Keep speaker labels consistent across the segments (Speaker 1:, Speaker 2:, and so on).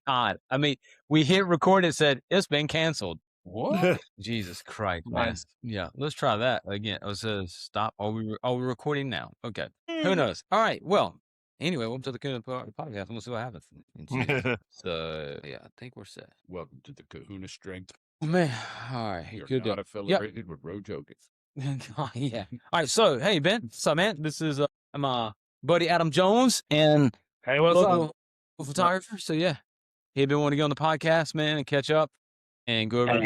Speaker 1: God. I mean, we hit record. It said it's been canceled.
Speaker 2: What?
Speaker 1: Jesus Christ, man.
Speaker 2: Nice.
Speaker 1: Yeah, let's try that again. It says stop. Are we recording now? Okay. Who knows? All right. Well, anyway, welcome to the Kahuna Podcast. We'll see what happens. So yeah, I think we're set.
Speaker 2: Welcome to the Kahuna Strength.
Speaker 1: Man, all right.
Speaker 2: You're
Speaker 1: Good.
Speaker 2: not affiliated with Rojo.
Speaker 1: Yeah. All right. So, hey, Ben. What's up, man? This is my buddy Adam Jones and
Speaker 2: Hey, what's
Speaker 1: local
Speaker 2: up?
Speaker 1: photographer. So, yeah, he'd been wanting to get on the podcast, man, and catch up and go over.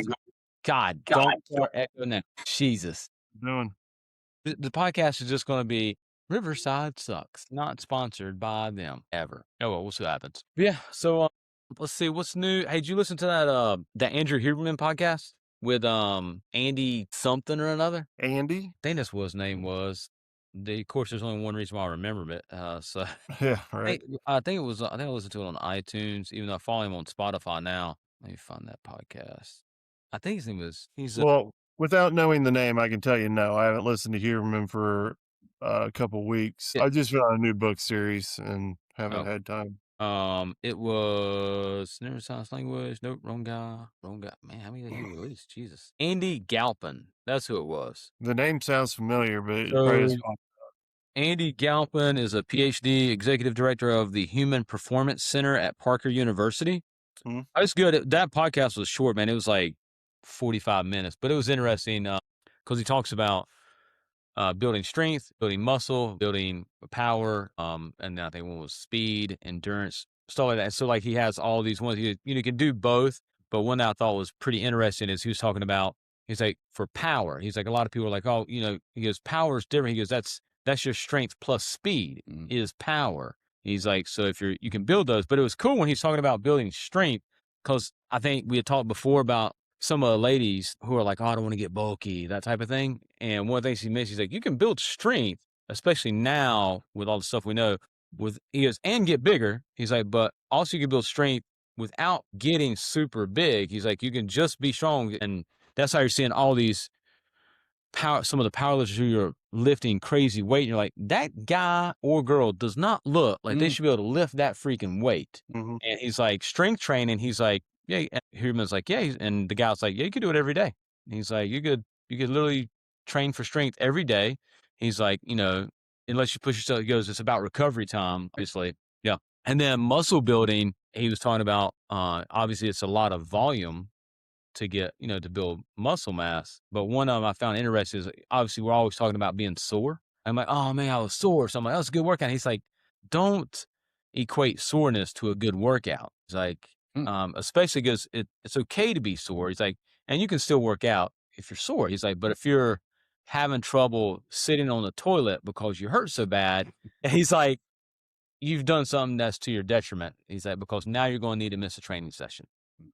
Speaker 1: God, don't start echoing that. Jesus.
Speaker 2: Doing?
Speaker 1: The podcast is just going to be Riverside Sucks, not sponsored by them ever. Oh, well, we'll see what happens. But yeah. So, let's see what's new. Hey, did you listen to that Andrew Huberman podcast with Andy something or another?
Speaker 2: Andy?
Speaker 1: I think that's what his name was. Of course, there's only one reason why I remember it. So
Speaker 2: Yeah, right.
Speaker 1: I think I listened to it on iTunes, even though I follow him on Spotify now. Let me find that podcast. I think his name was.
Speaker 2: Well, without knowing the name, I can tell you no. I haven't listened to Huberman for a couple weeks.
Speaker 1: Yeah.
Speaker 2: I just found a new book series and haven't had time.
Speaker 1: It was Neuroscience Language. Nope, wrong guy. Man, how many did he release? Jesus. Andy Galpin. That's who it was.
Speaker 2: The name sounds familiar, but it probably is not.
Speaker 1: Andy Galpin is a PhD executive director of the Human Performance Center at Parker University.
Speaker 2: Mhm.
Speaker 1: That's good. That podcast was short, man. It was like 45 minutes, but it was interesting because he talks about building strength, building muscle, building power, and then I think one was speed, endurance, stuff like that. So like he has all these ones. You can do both, but one that I thought was pretty interesting is he was talking about. He's like for power. He's like a lot of people are like, oh, he goes power is different. He goes that's your strength plus speed is power. He's like, so if you can build those, but it was cool when he's talking about building strength because I think we had talked before about some of the ladies who are like, oh, I don't want to get bulky, that type of thing. And one of the things he mentioned, he's like, you can build strength, especially now with all the stuff we know and get bigger. He's like, but also you can build strength without getting super big. He's like, you can just be strong. And that's how you're seeing all these some of the powerlifters who are lifting crazy weight. And you're like, that guy or girl does not look like they should be able to lift that freaking weight.
Speaker 2: Mm-hmm.
Speaker 1: And he's like, strength training. He's like, yeah. And Huberman's like, yeah. And the guy's like, yeah, you could do it every day. And he's like, you could literally train for strength every day. He's like, unless you push yourself, he goes, it's about recovery time, obviously. Yeah. And then muscle building, he was talking about, obviously it's a lot of volume to get, to build muscle mass. But one of them I found interesting is obviously we're always talking about being sore. I'm like, oh man, I was sore. So I'm like, oh, it's a good workout. And he's like, don't equate soreness to a good workout. It's like, especially because it's okay to be sore. He's like, and you can still work out if you're sore. He's like, but if you're having trouble sitting on the toilet because you hurt so bad, he's like, you've done something that's to your detriment. He's like, because now you're going to need to miss a training session.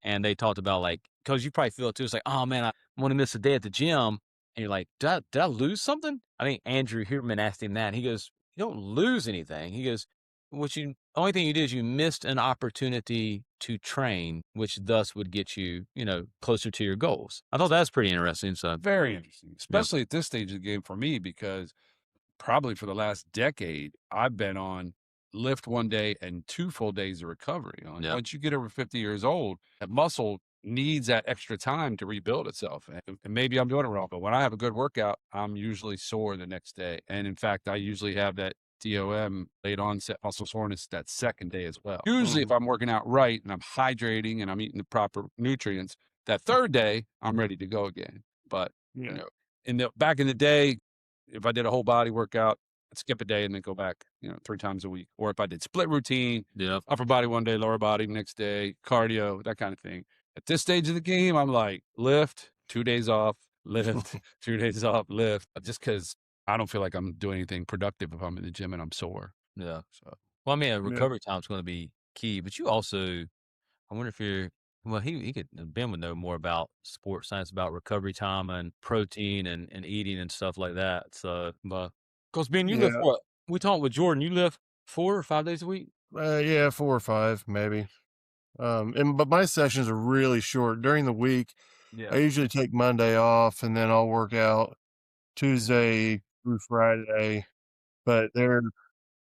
Speaker 1: And they talked about like, because you probably feel it too. It's like, oh man, I want to miss a day at the gym. And you're like, did I lose something? I think Andrew Huberman asked him that. He goes, you don't lose anything. He goes, only thing you did is you missed an opportunity to train, which thus would get you, closer to your goals. I thought that's pretty interesting. So
Speaker 2: Very interesting, especially at this stage of the game for me, because probably for the last decade, I've been on lift one day and 2 full days of recovery. Once you get over 50 years old, that muscle needs that extra time to rebuild itself. And maybe I'm doing it wrong, but when I have a good workout, I'm usually sore the next day. And in fact, I usually have that DOM, late onset muscle soreness, that second day as well. Usually if I'm working out right and I'm hydrating and I'm eating the proper nutrients, that third day I'm ready to go again. But back in the day, if I did a whole body workout, I'd skip a day and then go back, 3 times a week. Or if I did split routine, upper body one day, lower body next day, cardio, that kind of thing. At this stage of the game, I'm like, lift, 2 days off, lift, 2 days off, lift, just because I don't feel like I'm doing anything productive if I'm in the gym and I'm sore.
Speaker 1: Yeah. So, well, I mean, recovery time is going to be key, but you also, I wonder if Ben would know more about sports science, about recovery time and protein and eating and stuff like that. So, but because Ben, you lift what? We talked with Jordan, you lift 4 or 5 days a week?
Speaker 2: 4 or 5, maybe. But my sessions are really short during the week. I usually take Monday off and then I'll work out Tuesday through Friday, but they're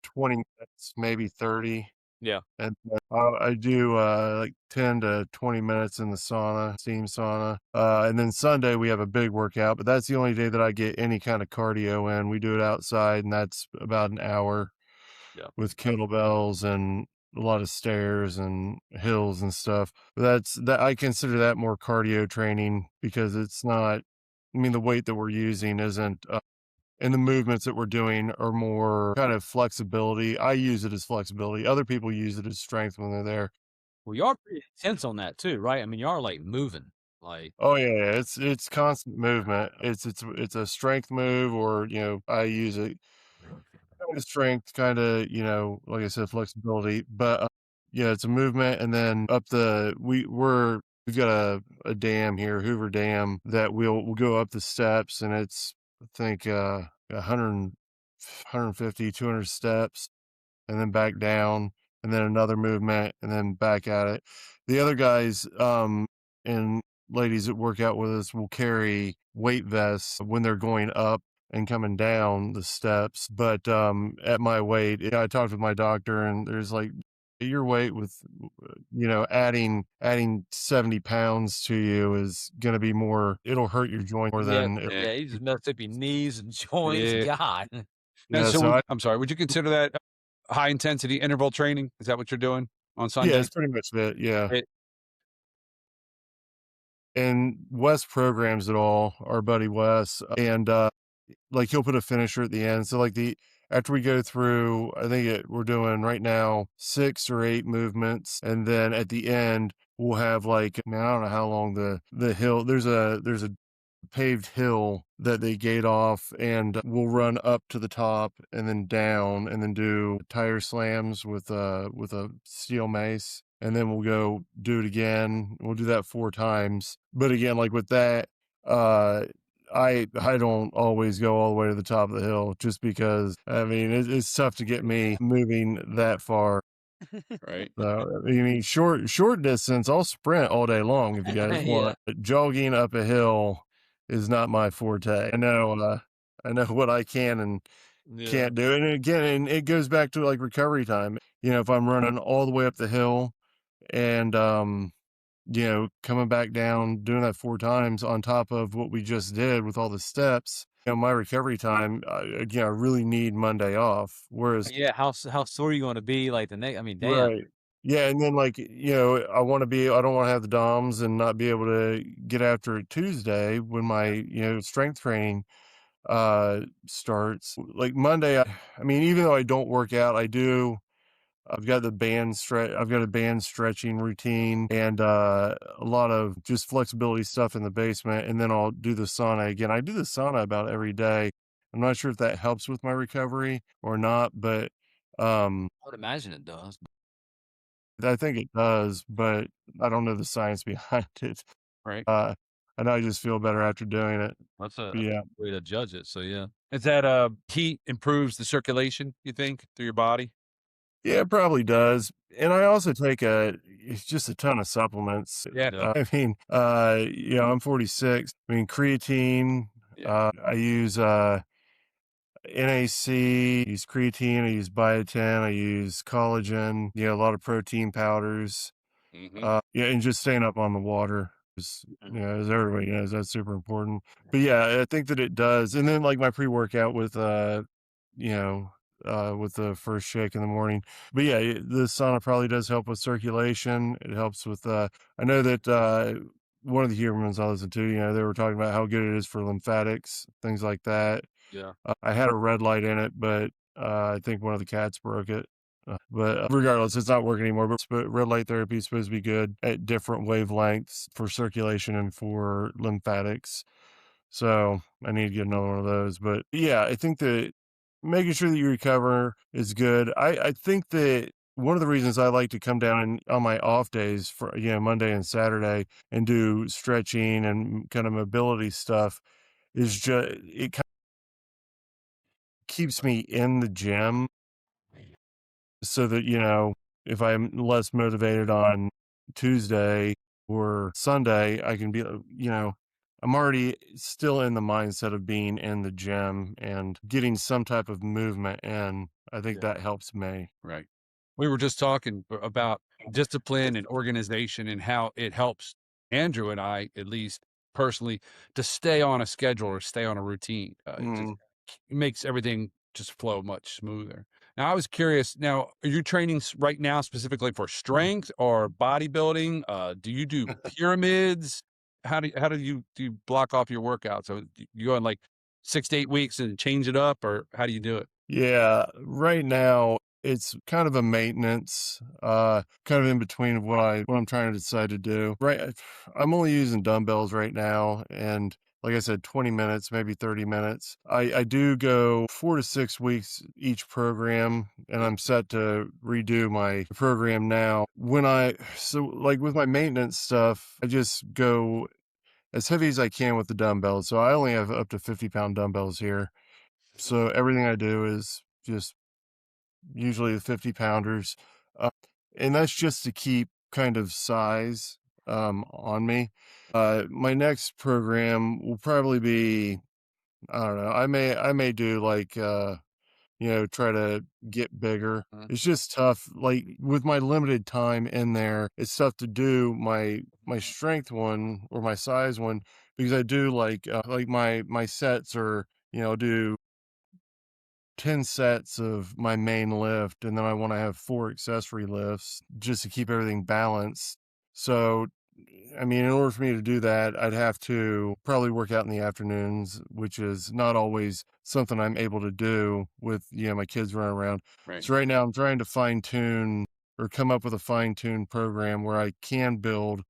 Speaker 2: 20 minutes, maybe 30.
Speaker 1: Yeah.
Speaker 3: And I do like 10 to 20 minutes in the sauna, steam sauna. And then Sunday we have a big workout, but that's the only day that I get any kind of cardio in. We do it outside, and that's about an hour
Speaker 1: Yeah.
Speaker 3: with kettlebells and a lot of stairs and hills and stuff. That's that I consider that more cardio training because it's not. I mean, the weight that we're using isn't and the movements that we're doing are more kind of flexibility. I use it as flexibility. Other people use it as strength when they're there.
Speaker 1: Well, you are pretty intense on that too, right? I mean, you are like moving, like
Speaker 3: Oh yeah, it's constant movement. It's a strength move, or I use it kind of strength, kind of like I said, flexibility. But yeah, it's a movement, and then up the we've got a dam here, Hoover Dam, that we'll go up the steps, and it's I think 100, 150, 200 steps, and then back down, and then another movement, and then back at it. The other guys, and ladies that work out with us will carry weight vests when they're going up and coming down the steps. But at my weight, I talked with my doctor, and there's like your weight with adding 70 pounds to you is going to be more, it'll hurt your joint more
Speaker 1: yeah,
Speaker 3: than
Speaker 1: yeah. You just messed up your knees and joints.
Speaker 2: Yeah.
Speaker 1: God.
Speaker 2: And
Speaker 3: yeah.
Speaker 2: so,
Speaker 3: So
Speaker 2: I'm sorry, would you consider that high intensity interval training? Is that what you're doing on
Speaker 3: yeah,
Speaker 2: Sunday?
Speaker 3: it's pretty much it. Yeah.
Speaker 2: It,
Speaker 3: And Wes programs it all, our buddy Wes, and like he'll put a finisher at the end. So like after we go through, I think we're doing right now 6 or 8 movements, and then at the end we'll have like, man, I don't know how long the hill. There's a paved hill that they gate off, and we'll run up to the top and then down, and then do tire slams with a steel mace, and then we'll go do it again. We'll do that 4 times. But again, like with that, I don't always go all the way to the top of the hill, just because I mean it's tough to get me moving that far.
Speaker 2: right.
Speaker 3: So, I mean, short distance, I'll sprint all day long if you guys
Speaker 1: Yeah.
Speaker 3: want. But jogging up a hill is not my forte. I know what I can and
Speaker 1: Yeah.
Speaker 3: can't do. And again, and it goes back to like recovery time. If I'm running all the way up the hill and coming back down, doing that 4 times on top of what we just did with all the steps, my recovery time, again, I really need Monday off. Whereas
Speaker 1: Yeah. How sore are you going to be like the next? I mean, damn.
Speaker 3: right. Yeah, and then like, I don't want to have the DOMS and not be able to get after it Tuesday when my, strength training starts. Like Monday, I mean, even though I don't work out, I've got a band stretching routine, and a lot of just flexibility stuff in the basement, and then I'll do the sauna again. I do the sauna about every day. I'm not sure if that helps with my recovery or not, but
Speaker 1: I would imagine it does.
Speaker 3: I think it does, but I don't know the science behind it.
Speaker 2: Right.
Speaker 3: I know I just feel better after doing it.
Speaker 1: That's a
Speaker 3: Yeah.
Speaker 1: way to judge it. So yeah.
Speaker 2: Is that heat improves the circulation, you think, through your body?
Speaker 3: Yeah, it probably does. And I also take it's just a ton of supplements.
Speaker 2: Yeah.
Speaker 3: I mean, I'm 46. I mean, creatine,
Speaker 2: Yeah.
Speaker 3: I use NAC, I use creatine, I use biotin, I use collagen, a lot of protein powders.
Speaker 2: Mm-hmm.
Speaker 3: Yeah, and just staying up on the water is, as everybody knows, that's super important. But yeah, I think that it does. And then like my pre-workout with, with the first shake in the morning. But yeah, the sauna probably does help with circulation. It helps with, I know that, one of the humans I listened to, they were talking about how good it is for lymphatics, things like that.
Speaker 1: Yeah.
Speaker 3: I had a red light in it, but I think one of the cats broke it. But regardless, it's not working anymore. But red light therapy is supposed to be good at different wavelengths for circulation and for lymphatics. So I need to get another one of those. But yeah, I think that making sure that you recover is good. I think that one of the reasons I like to come down on my off days for Monday and Saturday and do stretching and kind of mobility stuff is just it kind of keeps me in the gym, so that if I'm less motivated on Tuesday or Sunday, I can be I'm already still in the mindset of being in the gym and getting some type of movement in. I think
Speaker 1: Yeah.
Speaker 3: that helps me.
Speaker 2: Right. we were just talking about discipline and organization and how it helps Andrew and I, at least personally, to stay on a schedule or stay on a routine. It just makes everything just flow much smoother. Now, I was curious. Now, are you training right now specifically for strength or bodybuilding? Do you do pyramids? How do you block off your workout? So you go in like 6 to 8 weeks and change it up, or how do you do it?
Speaker 3: Yeah, right now it's kind of a maintenance, kind of in between of what I'm trying to decide to do. Right, I'm only using dumbbells right now, and like I said, 20 minutes, maybe 30 minutes. I do go 4 to 6 weeks each program, and I'm set to redo my program now. So like with my maintenance stuff, I just go as heavy as I can with the dumbbells. So I only have up to 50-pound dumbbells here. So everything I do is just usually the 50-pounders. Uh, and that's just to keep kind of size on me. My next program will probably be, I don't know, I may do like try to get bigger. It's just tough. Like with my limited time in there, it's tough to do my strength one or my size one because I do like my sets are, do 10 sets of my main lift, and then I want to have 4 accessory lifts just to keep everything balanced. So, I mean, in order for me to do that, I'd have to probably work out in the afternoons, which is not always something I'm able to do with, my kids running around.
Speaker 2: Right.
Speaker 3: So right now I'm trying to fine tune or come up with a fine tuned program where I can build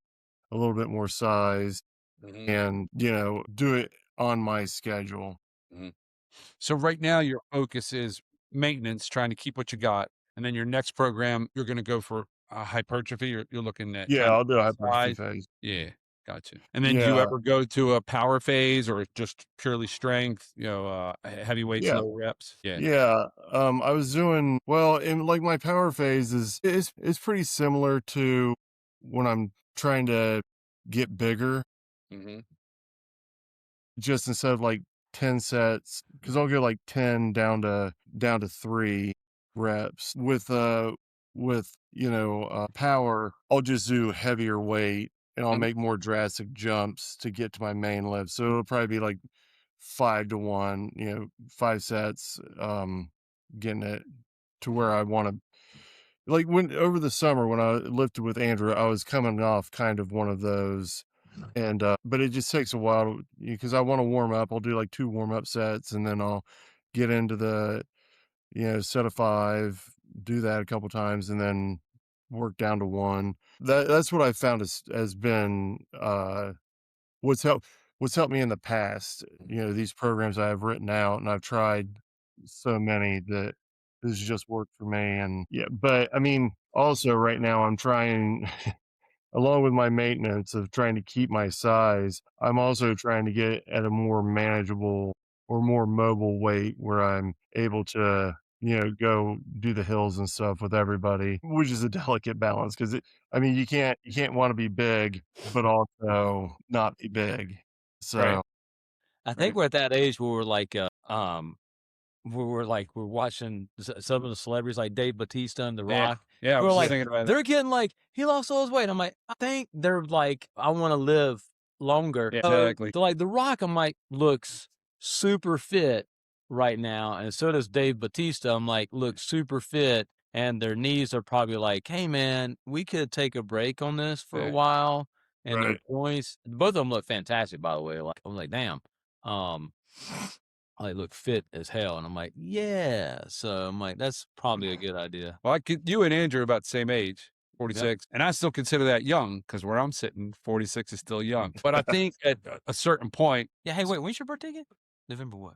Speaker 3: a little bit more size and, do it on my schedule.
Speaker 2: So right now your focus is maintenance, trying to keep what you got, and then your next program you're going to go for hypertrophy. You're looking at
Speaker 3: Yeah,
Speaker 2: trying to
Speaker 3: I'll do a hypertrophy
Speaker 2: size.
Speaker 3: phase.
Speaker 2: Yeah, gotcha. And then do you
Speaker 3: Yeah.
Speaker 2: ever go to a power phase or just purely strength? Heavy weights,
Speaker 3: Yeah.
Speaker 2: low reps. Yeah.
Speaker 3: Yeah, I was doing well, in like my power phase is pretty similar to when I'm trying to get bigger.
Speaker 2: Mm-hmm.
Speaker 3: Just instead of like 10 sets, because I'll go like 10 down to 3 reps. With power, I'll just do heavier weight and I'll make more drastic jumps to get to my main lift. So it'll probably be like 5 to 1, 5 sets, getting it to where I want to. Like when over the summer when I lifted with Andrew, I was coming off kind of one of those, and but it just takes a while because I want to warm up. I'll do like 2 warm up sets, and then I'll get into the set of 5, do that a couple times, and then work down to 1. That's what I found has been what's helped me in the past. These programs I have written out, and I've tried so many that this just worked for me. And yeah, but I mean, also right now I'm trying, along with my maintenance of trying to keep my size, I'm also trying to get at a more manageable or more mobile weight where I'm able to, go do the hills and stuff with everybody, which is a delicate balance because I mean, you can't want to be big, but also not be big.
Speaker 2: Right.
Speaker 3: So
Speaker 1: I think we're at that age where we're like, we're watching some of the celebrities like Dave Bautista and The Rock.
Speaker 2: Yeah, I
Speaker 1: We're
Speaker 2: was
Speaker 1: like,
Speaker 2: thinking about that.
Speaker 1: they're getting like, he lost all his weight. I'm like, I think they're like, I want to live longer.
Speaker 2: Yeah, exactly.
Speaker 1: So like The Rock, I'm like, looks super fit right now. And so does Dave Bautista. I'm like, looks super fit. And their knees are probably like, hey man, we could take a break on this for a while. And their
Speaker 3: right.
Speaker 1: joints, both of them look fantastic, by the way. Like, I'm like, damn. They look fit as hell. And I'm like, yeah. So I'm like, that's probably a good idea.
Speaker 2: Well, you and Andrew are about the same age, 46, and I still consider that young because where I'm sitting, 46 is still young. But I think at a certain point,
Speaker 1: Yeah. Hey, wait, when's your birthday again? November what?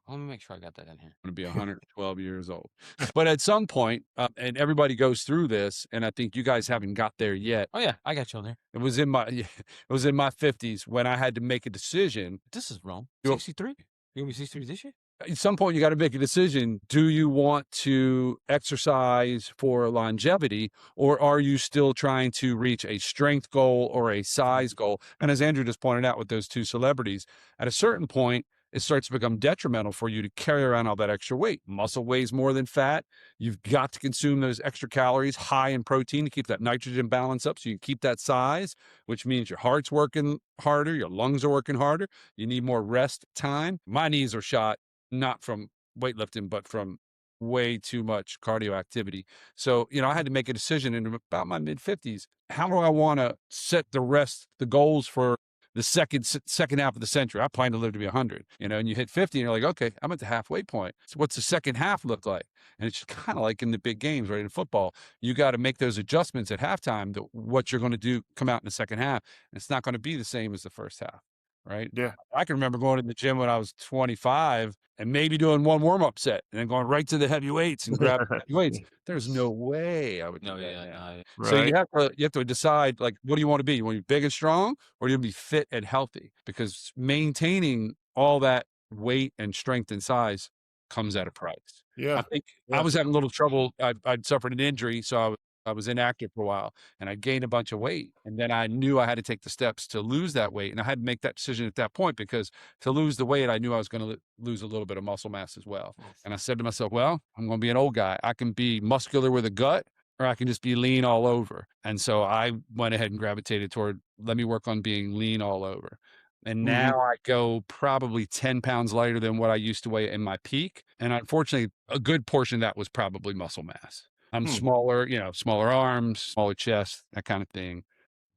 Speaker 1: Let me make sure I got that in here.
Speaker 2: I'm going to be 112 years old. But at some point, and everybody goes through this, and I think you guys haven't got there yet.
Speaker 1: Oh yeah, I got you on there.
Speaker 2: It was in my 50s when I had to make a decision.
Speaker 1: This is wrong. 63? You're gonna be 63 this year?
Speaker 2: At some point, you got to make a decision. Do you want to exercise for longevity, or are you still trying to reach a strength goal or a size goal? And as Andrew just pointed out with those 2 celebrities, at a certain point, it starts to become detrimental for you to carry around all that extra weight. Muscle weighs more than fat. You've got to consume those extra calories high in protein to keep that nitrogen balance up so you keep that size, which means your heart's working harder, your lungs are working harder. You need more rest time. My knees are shot not from weightlifting, but from way too much cardio activity. So, I had to make a decision in about my mid 50s. How do I want to set the goals for the second half of the century? I plan to live to be 100, and you hit 50 and you're like, okay, I'm at the halfway point. So what's the second half look like? And it's kind of like in the big games, right? In football, you got to make those adjustments at halftime to what you're going to do come out in the second half. And it's not going to be the same as the first half. Right.
Speaker 3: Yeah.
Speaker 2: I can remember going to the gym when I was 25 and maybe doing one warm-up set and then going right to the heavy weights and grabbing heavy weights. There's no way I would do that now. So you have to decide, like, what do you want to be? You want to be big and strong, or do you want to be fit and healthy? Because maintaining all that weight and strength and size comes at a price.
Speaker 3: Yeah.
Speaker 2: I think I was having a little trouble. I'd suffered an injury, so I was inactive for a while, and I gained a bunch of weight. And then I knew I had to take the steps to lose that weight. And I had to make that decision at that point, because to lose the weight, I knew I was going to lose a little bit of muscle mass as well. And I said to myself, well, I'm going to be an old guy. I can be muscular with a gut, or I can just be lean all over. And so I went ahead and gravitated toward, let me work on being lean all over. And now I go probably 10 pounds lighter than what I used to weigh in my peak. And unfortunately, a good portion of that was probably muscle mass. I'm smaller, smaller arms, smaller chest, that kind of thing.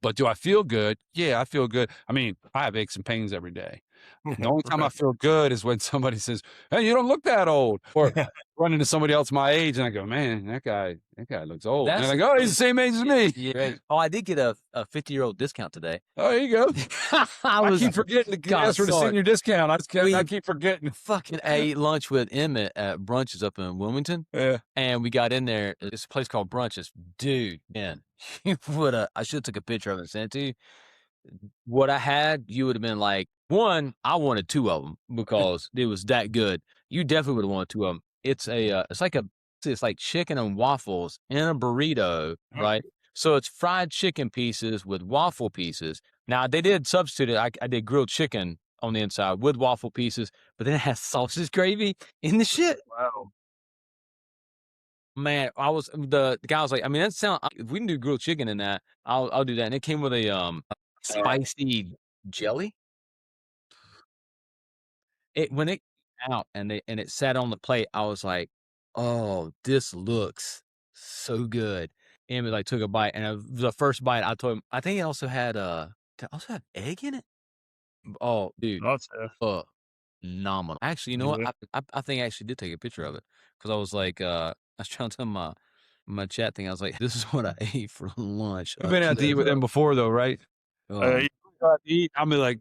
Speaker 2: But do I feel good? Yeah, I feel good. I mean, I have aches and pains every day. The only time I feel good is when somebody says, hey, you don't look that old. Or run into somebody else my age and I go, man, that guy looks old. And they're like, oh, he's the same age as me.
Speaker 4: Yeah. Oh, I did get a 50-year-old discount today.
Speaker 2: Oh, there you go. I keep forgetting to ask for the senior discount. I keep forgetting.
Speaker 4: Fucking ate lunch with Emmett at Brunches up in Wilmington.
Speaker 2: Yeah.
Speaker 4: And we got in there. It's a place called Brunches. Dude, man, I should have took a picture of it and sent it to you. What I had, you would have been like, one, I wanted two of them because it was that good. You definitely would have wanted two of them. It's like chicken and waffles in a burrito, right? So it's fried chicken pieces with waffle pieces. Now they did substitute it. I did grilled chicken on the inside with waffle pieces, but then it has sausage gravy in the shit.
Speaker 3: Wow.
Speaker 4: Man, the guy was like, I mean, if we can do grilled chicken in that, I'll do that. And it came with a spicy jelly. When it came out and it sat on the plate, I was like, oh, this looks so good. And we took a bite, and the first bite I told him, I think it also had did it also have egg in it? Oh, dude, phenomenal. Actually, you know what? I think I actually did take a picture of it, because I was like, I was trying to tell my chat thing. I was like, this is what I ate for lunch.
Speaker 2: You've been out to eat with him before, though, right? I'm like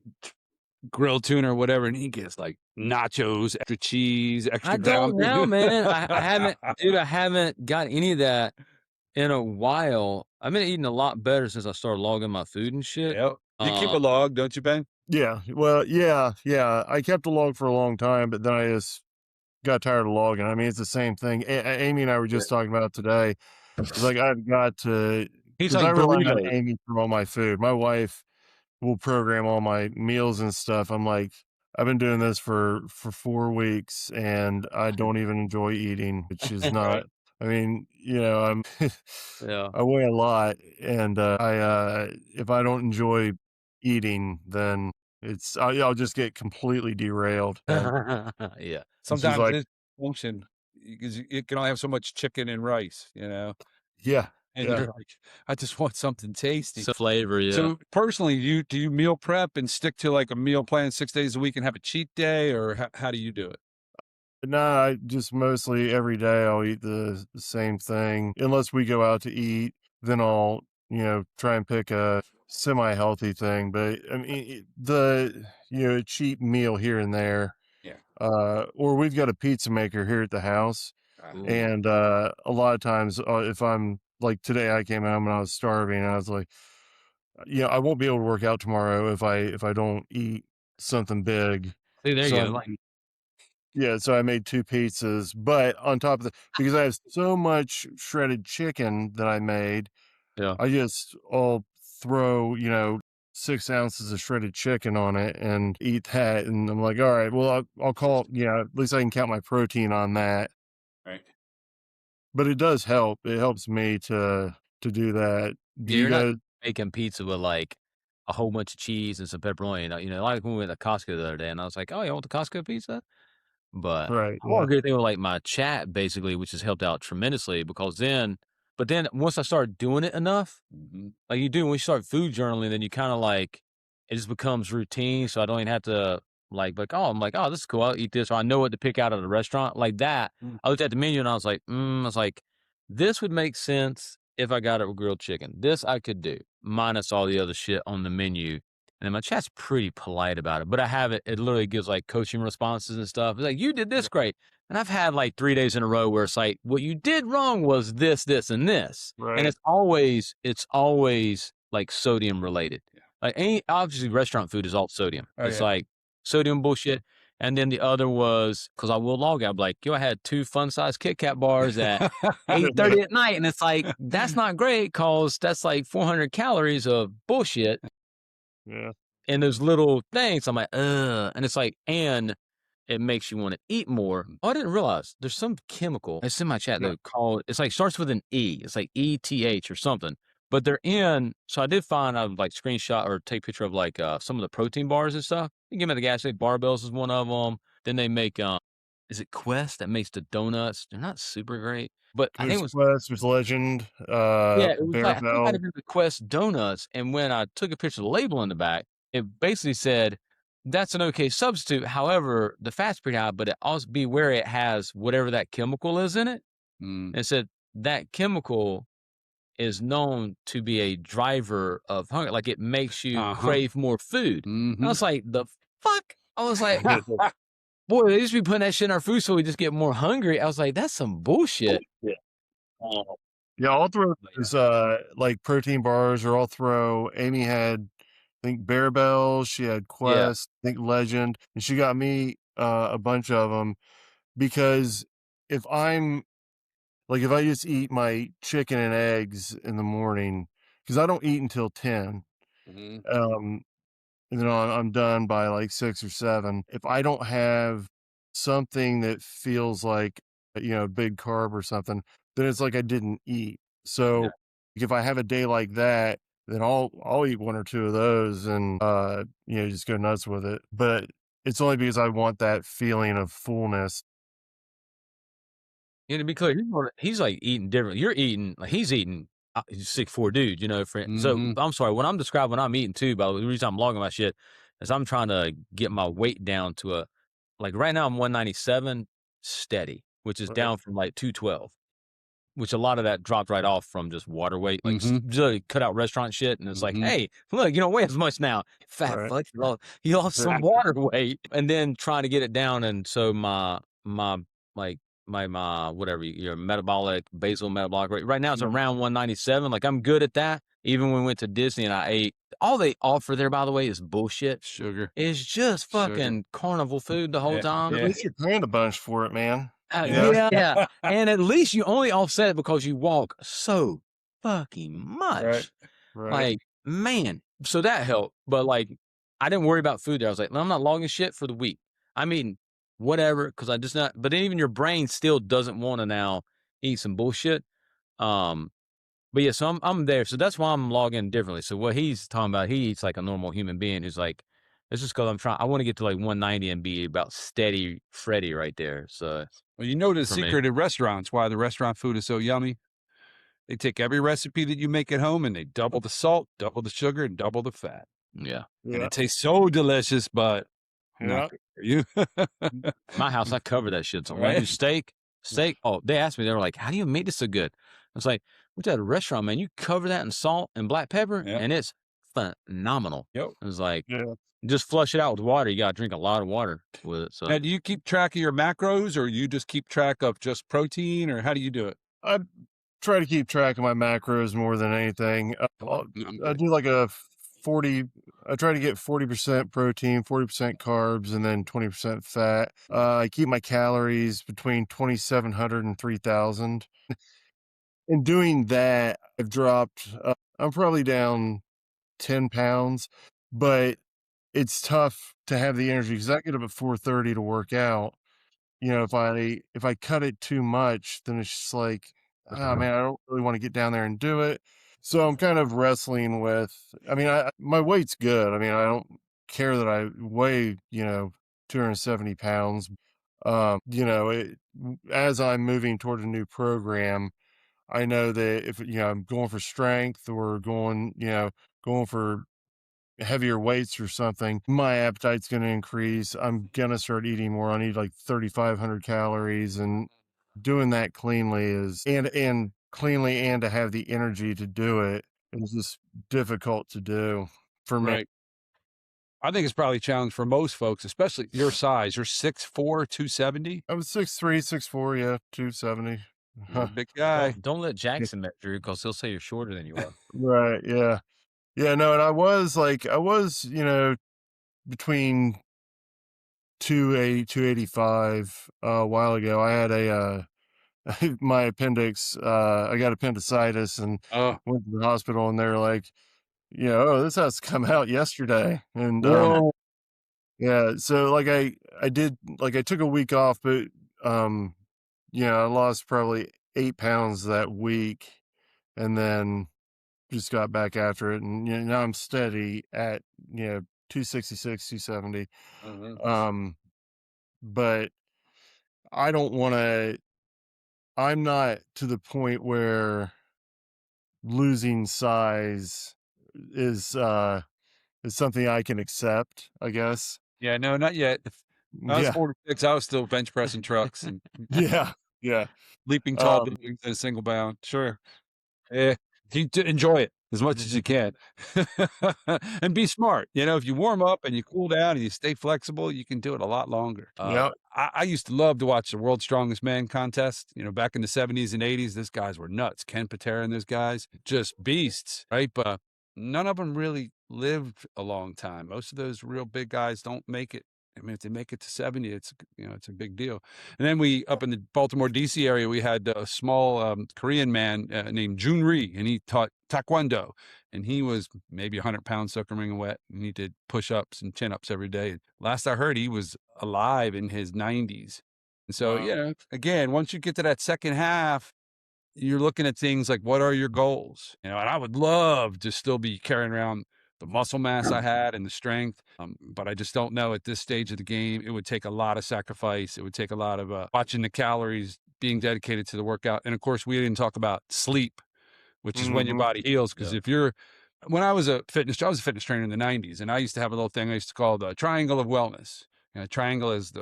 Speaker 2: grilled tuna or whatever, and he gets like nachos, extra cheese, extra.
Speaker 4: I don't know, man. I haven't got any of that in a while. I've been eating a lot better since I started logging my food and shit.
Speaker 2: Yep. You keep a log, don't you, Ben?
Speaker 3: Yeah. Well, yeah. I kept a log for a long time, but then I just got tired of logging. I mean, it's the same thing. Amy and I were just talking about it today. It's like I've got to.
Speaker 2: He's like,
Speaker 3: I rely on Amy for all my food. My wife will program all my meals and stuff. I'm like, I've been doing this for 4 weeks, and I don't even enjoy eating, which is not. I mean, I'm. I weigh a lot, and if I don't enjoy eating, then I'll just get completely derailed.
Speaker 4: Yeah.
Speaker 2: Sometimes like, it's function, because you can only have so much chicken and rice,
Speaker 3: Yeah.
Speaker 2: And you're like, I just want something tasty.
Speaker 4: Some flavor, yeah.
Speaker 2: So personally, do you meal prep and stick to like a meal plan 6 days a week and have a cheat day, or how do you do it?
Speaker 3: No, I just mostly every day I'll eat the same thing. Unless we go out to eat, then I'll, try and pick a semi-healthy thing. But I mean, the cheap meal here and there.
Speaker 2: Yeah.
Speaker 3: Or we've got a pizza maker here at the house. And a lot of times if I'm like today, I came home and I was starving, and I was like, I won't be able to work out tomorrow if I don't eat something big.
Speaker 4: See, there you go.
Speaker 3: Yeah, so I made 2 pizzas, but on top of that, because I have so much shredded chicken that I made,
Speaker 4: Yeah.
Speaker 3: I'll throw, 6 ounces of shredded chicken on it and eat that. And I'm like, all right, well, I'll call, at least I can count my protein on that.
Speaker 2: Right.
Speaker 3: But it does help. It helps me to do that. Do
Speaker 4: You're
Speaker 3: you
Speaker 4: not
Speaker 3: guys?
Speaker 4: making pizza with like a whole bunch of cheese and some pepperoni. Like when we went to Costco the other day, and I was like, "Oh, you want the Costco pizza?" But
Speaker 3: Right.
Speaker 4: I want
Speaker 3: Yeah.
Speaker 4: a good thing with like my chat, basically, which has helped out tremendously because but then once I started doing it enough, like you do when you start food journaling, then you kind of like it just becomes routine. So I don't even have to I'm like, oh, this is cool. I'll eat this, or I know what to pick out of the restaurant like that. I looked at the menu and I was like, this would make sense if I got it with grilled chicken. This I could do, minus all the other shit on the menu. And then my chat's pretty polite about it, but I have it. It literally gives like coaching responses and stuff. It's like, you did this great. And I've had like 3 days in a row where it's like, what you did wrong was this, this, and this.
Speaker 3: Right.
Speaker 4: And it's always like sodium related. Like obviously restaurant food is all sodium. It's like sodium bullshit. And then the other was, because I will log out, like, I had 2 fun-size Kit Kat bars at 8:30 at night. And it's like, that's not great because that's like 400 calories of bullshit.
Speaker 3: Yeah.
Speaker 4: And those little things, I'm like, ugh. And it's like, and it makes you want to eat more. Oh, I didn't realize there's some chemical. It's in my chat though called, it's like starts with an E. It's like ETH or something. But they're in, so I did find, I would like screenshot or take a picture of like some of the protein bars and stuff. You can get them at the gas station. Barbells is one of them. Then they make, is it Quest that makes the donuts? They're not super great. But I think it was
Speaker 3: Quest, there's Legend,
Speaker 4: yeah, it was like, I think it might
Speaker 3: Bell.
Speaker 4: have been the Quest donuts. And when I took a picture of the label in the back, it basically said, that's an okay substitute. However, the fat's pretty high, but it also beware it has whatever that chemical is in it. And it said that chemical is known to be a driver of hunger. Like it makes you crave more food. And I was like, the fuck? I was like, boy, they used to be putting that shit in our food so we just get more hungry. I was like, that's some bullshit.
Speaker 3: Yeah, I'll throw those, like protein bars, or I'll throw. Amy had, I think, Bell. She had Quest, I think Legend, and she got me a bunch of them because if if I just eat my chicken and eggs in the morning, because I don't eat until 10, and then I'm done by like 6 or 7. If I don't have something that feels like, big carb or something, then it's like I didn't eat. So if I have a day like that, then I'll eat 1 or 2 of those and, just go nuts with it. But it's only because I want that feeling of fullness.
Speaker 4: To be clear, he's like eating different. You're eating, like he's eating, he's a 6'4" dude, So I'm sorry, when I'm describing what I'm eating too, but the reason I'm logging my shit is I'm trying to get my weight down to like right now I'm 197 steady, which is down from like 212, which a lot of that dropped right off from just water weight, like just cut out restaurant shit. And it's like, hey, look, you don't weigh as much now. Fat fuck, you lost some water weight. And then trying to get it down. And so my whatever your basal metabolic rate right now it's around 197. Like I'm good at that. Even when we went to Disney and I ate, all they offer there, by the way, is bullshit.
Speaker 2: Sugar.
Speaker 4: It's just fucking carnival food the whole time.
Speaker 3: At least you're paying a bunch for it, man.
Speaker 4: Yeah. And at least you only offset it because you walk so fucking much.
Speaker 3: Right.
Speaker 4: Like, man. So that helped. But like, I didn't worry about food there. I was like, I'm not logging shit for the week. I mean, whatever, because I just not. But then even your brain still doesn't want to now eat some bullshit. But yeah, so I'm there. So that's why I'm logging differently. So what he's talking about, he eats like a normal human being who's like, it's just because I want to get to like 190 and be about steady Freddy right there. So,
Speaker 2: well, the secret in restaurants, why the restaurant food is so yummy. They take every recipe that you make at home and they double the salt, double the sugar, and double the fat.
Speaker 4: Yeah.
Speaker 2: And it tastes so delicious, but not good for you.
Speaker 4: My house, I cover that shit. So when I do steak, oh, they asked me, they were like, how do you make this so good? I was like, what's at a restaurant, man? You cover that in salt and black pepper, and it's phenomenal. It was like, just flush it out with water. You got to drink a lot of water with it. So
Speaker 2: now, do you keep track of your macros, or you just keep track of just protein, or how do you do it?
Speaker 3: I try to keep track of my macros more than anything. I do like a 40. I try to get 40% protein, 40% carbs, and then 20% fat. I keep my calories between 2,700 and 3,000. In doing that, I've dropped. I'm probably down 10 pounds, but it's tough to have the energy because I get up at 4:30 to work out. If I cut it too much, then it's just like, oh man, I don't really want to get down there and do it. So I'm kind of wrestling with, my weight's good. I don't care that I weigh, 270 pounds. As I'm moving toward a new program, I know that if, I'm going for strength or going for heavier weights or something, my appetite's going to increase. I'm going to start eating more. I need like 3,500 calories, and doing that cleanly and cleanly and to have the energy to do it is just difficult to do for me.
Speaker 2: Right. I think it's probably a challenge for most folks, especially your size. You're 6'4", 270.
Speaker 3: I was 6'3", 6'4", yeah, 270.
Speaker 2: You're a big guy.
Speaker 4: Don't let Jackson measure you because he'll say you're shorter than you are.
Speaker 3: Right, yeah. Yeah, no, and I was, between 280, 285 a while ago. I had my appendix, I got appendicitis and
Speaker 2: Oh,
Speaker 3: went to the hospital, and they're like, oh, this has to come out yesterday. And,
Speaker 2: whoa.
Speaker 3: yeah, so I took a week off, but, I lost probably 8 pounds that week, and then just got back after it. And, now I'm steady at, 266, 270. But I don't want to, I'm not to the point where losing size is something I can accept, I guess.
Speaker 2: Yeah, no, not yet. If I was
Speaker 3: Yeah.
Speaker 2: 46, I was still bench pressing trucks and
Speaker 3: Yeah. Yeah.
Speaker 2: leaping tall buildings in a single bound. Sure. Yeah. Enjoy it as much as you can. And be smart. If you warm up and you cool down and you stay flexible, you can do it a lot longer.
Speaker 3: Yeah.
Speaker 2: I used to love to watch the World's Strongest Man contest. Back in the 70s and 80s, those guys were nuts. Ken Patera and those guys, just beasts, right? But none of them really lived a long time. Most of those real big guys don't make it. If they make it to 70, it's a big deal. And then we, up in the Baltimore, D.C. area, we had a small Korean man named Jun Ri, and he taught Taekwondo. And he was maybe 100 pounds soaking wring wet, and he did push-ups and chin-ups every day. Last I heard, he was alive in his 90s. And so,
Speaker 3: Wow.
Speaker 2: again, once you get to that second half, you're looking at things like, what are your goals? And I would love to still be carrying around the muscle mass I had and the strength. But I just don't know at this stage of the game. It would take a lot of sacrifice. It would take a lot of watching the calories, being dedicated to the workout. And of course, we didn't talk about sleep, which is when your body heals. Because when I was a fitness trainer in the 90s, and I used to have a little thing I used to call the triangle of wellness. Triangle is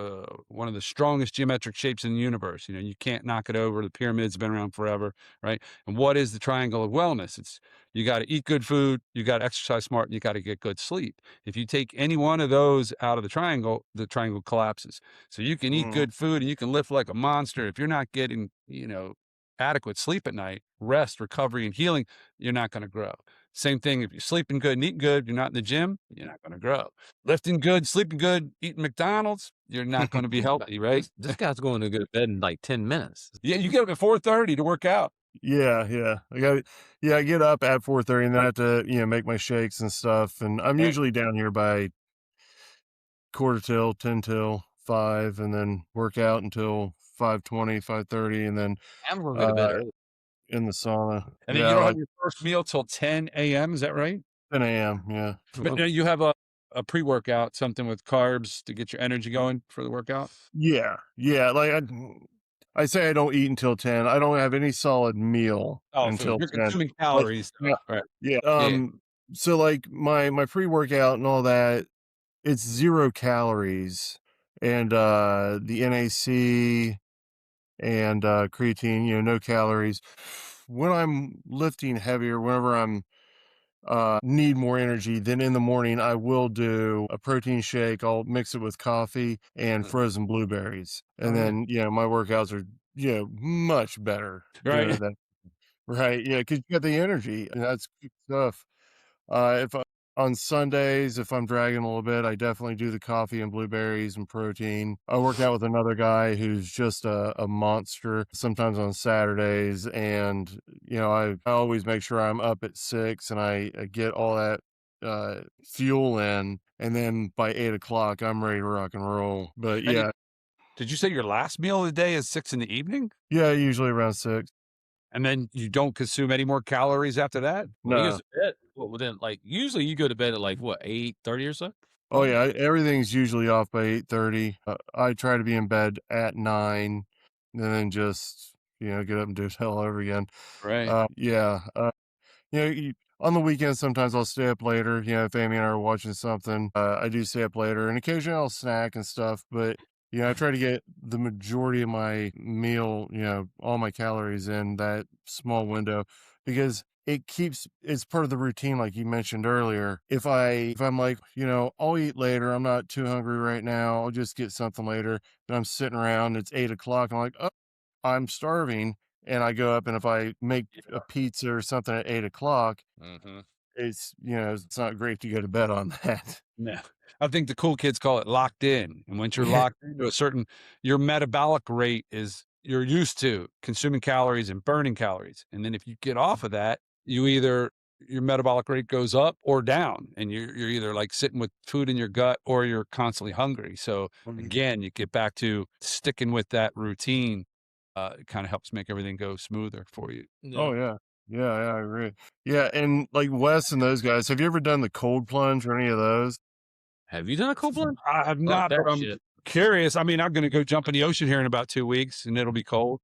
Speaker 2: one of the strongest geometric shapes in the universe. You can't knock it over. The pyramid's been around forever, right? And what is the triangle of wellness? It's you got to eat good food, you got to exercise smart, and you got to get good sleep. If you take any one of those out of the triangle collapses. So you can eat good food and you can lift like a monster. If you're not getting, adequate sleep at night, rest, recovery, and healing, you're not going to grow. Same thing, if you're sleeping good and eating good, you're not in the gym, you're not going to grow. Lifting good, sleeping good, eating McDonald's, you're not going to be healthy, right?
Speaker 4: This guy's going to go to bed in like 10 minutes.
Speaker 2: Yeah, you get up at 4:30 to work out.
Speaker 3: Yeah. I get up at 4:30, and then I have to, make my shakes and stuff. And I'm usually down here by 4:45, 10 till 5, and then work out until 5:20, 5:30, and then
Speaker 4: I'm going to go to bed early.
Speaker 3: in the sauna.
Speaker 2: And then you don't have your first meal till 10 a.m., is that right?
Speaker 3: 10 a.m., yeah.
Speaker 2: But now you have a pre-workout, something with carbs to get your energy going for the workout?
Speaker 3: Yeah. Like I say I don't eat until 10. I don't have any solid meal until
Speaker 2: you're
Speaker 3: 10.
Speaker 2: consuming calories. Right.
Speaker 3: Yeah. So like my pre-workout and all that, it's 0 calories, and the NAC and creatine, no calories. When I'm lifting heavier, whenever I'm need more energy, then in the morning I will do a protein shake. I'll mix it with coffee and frozen blueberries, and then my workouts are much better.
Speaker 2: Right.
Speaker 3: Right. Yeah, because you got the energy, and that's good stuff. If on Sundays, if I'm dragging a little bit, I definitely do the coffee and blueberries and protein. I work out with another guy who's just a monster, sometimes on Saturdays. And, I always make sure I'm up at 6, and I get all that fuel in, and then by 8 o'clock, I'm ready to rock and roll. But
Speaker 2: And
Speaker 3: yeah,
Speaker 2: did you say your last meal of the day is 6 in the evening?
Speaker 3: yeah, usually around 6.
Speaker 2: And then you don't consume any more calories after that?
Speaker 4: When he
Speaker 3: No.
Speaker 4: goes to bed, well, then, like, usually you go to bed at, like, what, 8:30 or so?
Speaker 3: Oh yeah, everything's usually off by 8:30. I try to be in bed at 9, and then just get up and do it all over again.
Speaker 2: Right.
Speaker 3: Yeah. On the weekends sometimes I'll stay up later. If Amy and I are watching something, I do stay up later, and occasionally I'll snack and stuff. But I try to get the majority of my meal, all my calories in that small window, because it's part of the routine, like you mentioned earlier. If I'm like, I'll eat later, I'm not too hungry right now, I'll just get something later. Then I'm sitting around, it's 8 o'clock, I'm like, oh, I'm starving. And I go up, and if I make a pizza or something at 8 o'clock, it's not great to go to bed on that.
Speaker 2: No. I think the cool kids call it locked in. And once you're
Speaker 3: Yeah.
Speaker 2: locked into your metabolic rate you're used to consuming calories and burning calories. And then if you get off of that, your metabolic rate goes up or down, and you're either like sitting with food in your gut or you're constantly hungry. So again, you get back to sticking with that routine. It kind of helps make everything go smoother for you.
Speaker 3: Oh yeah. Yeah, I agree. Yeah, and like Wes and those guys, have you ever done the cold plunge or any of those?
Speaker 4: Have you done a cold plunge?
Speaker 2: I have not,
Speaker 4: that
Speaker 2: but I'm
Speaker 4: shit.
Speaker 2: curious. I mean, I'm going to go jump in the ocean here in about 2 weeks, and it'll be cold.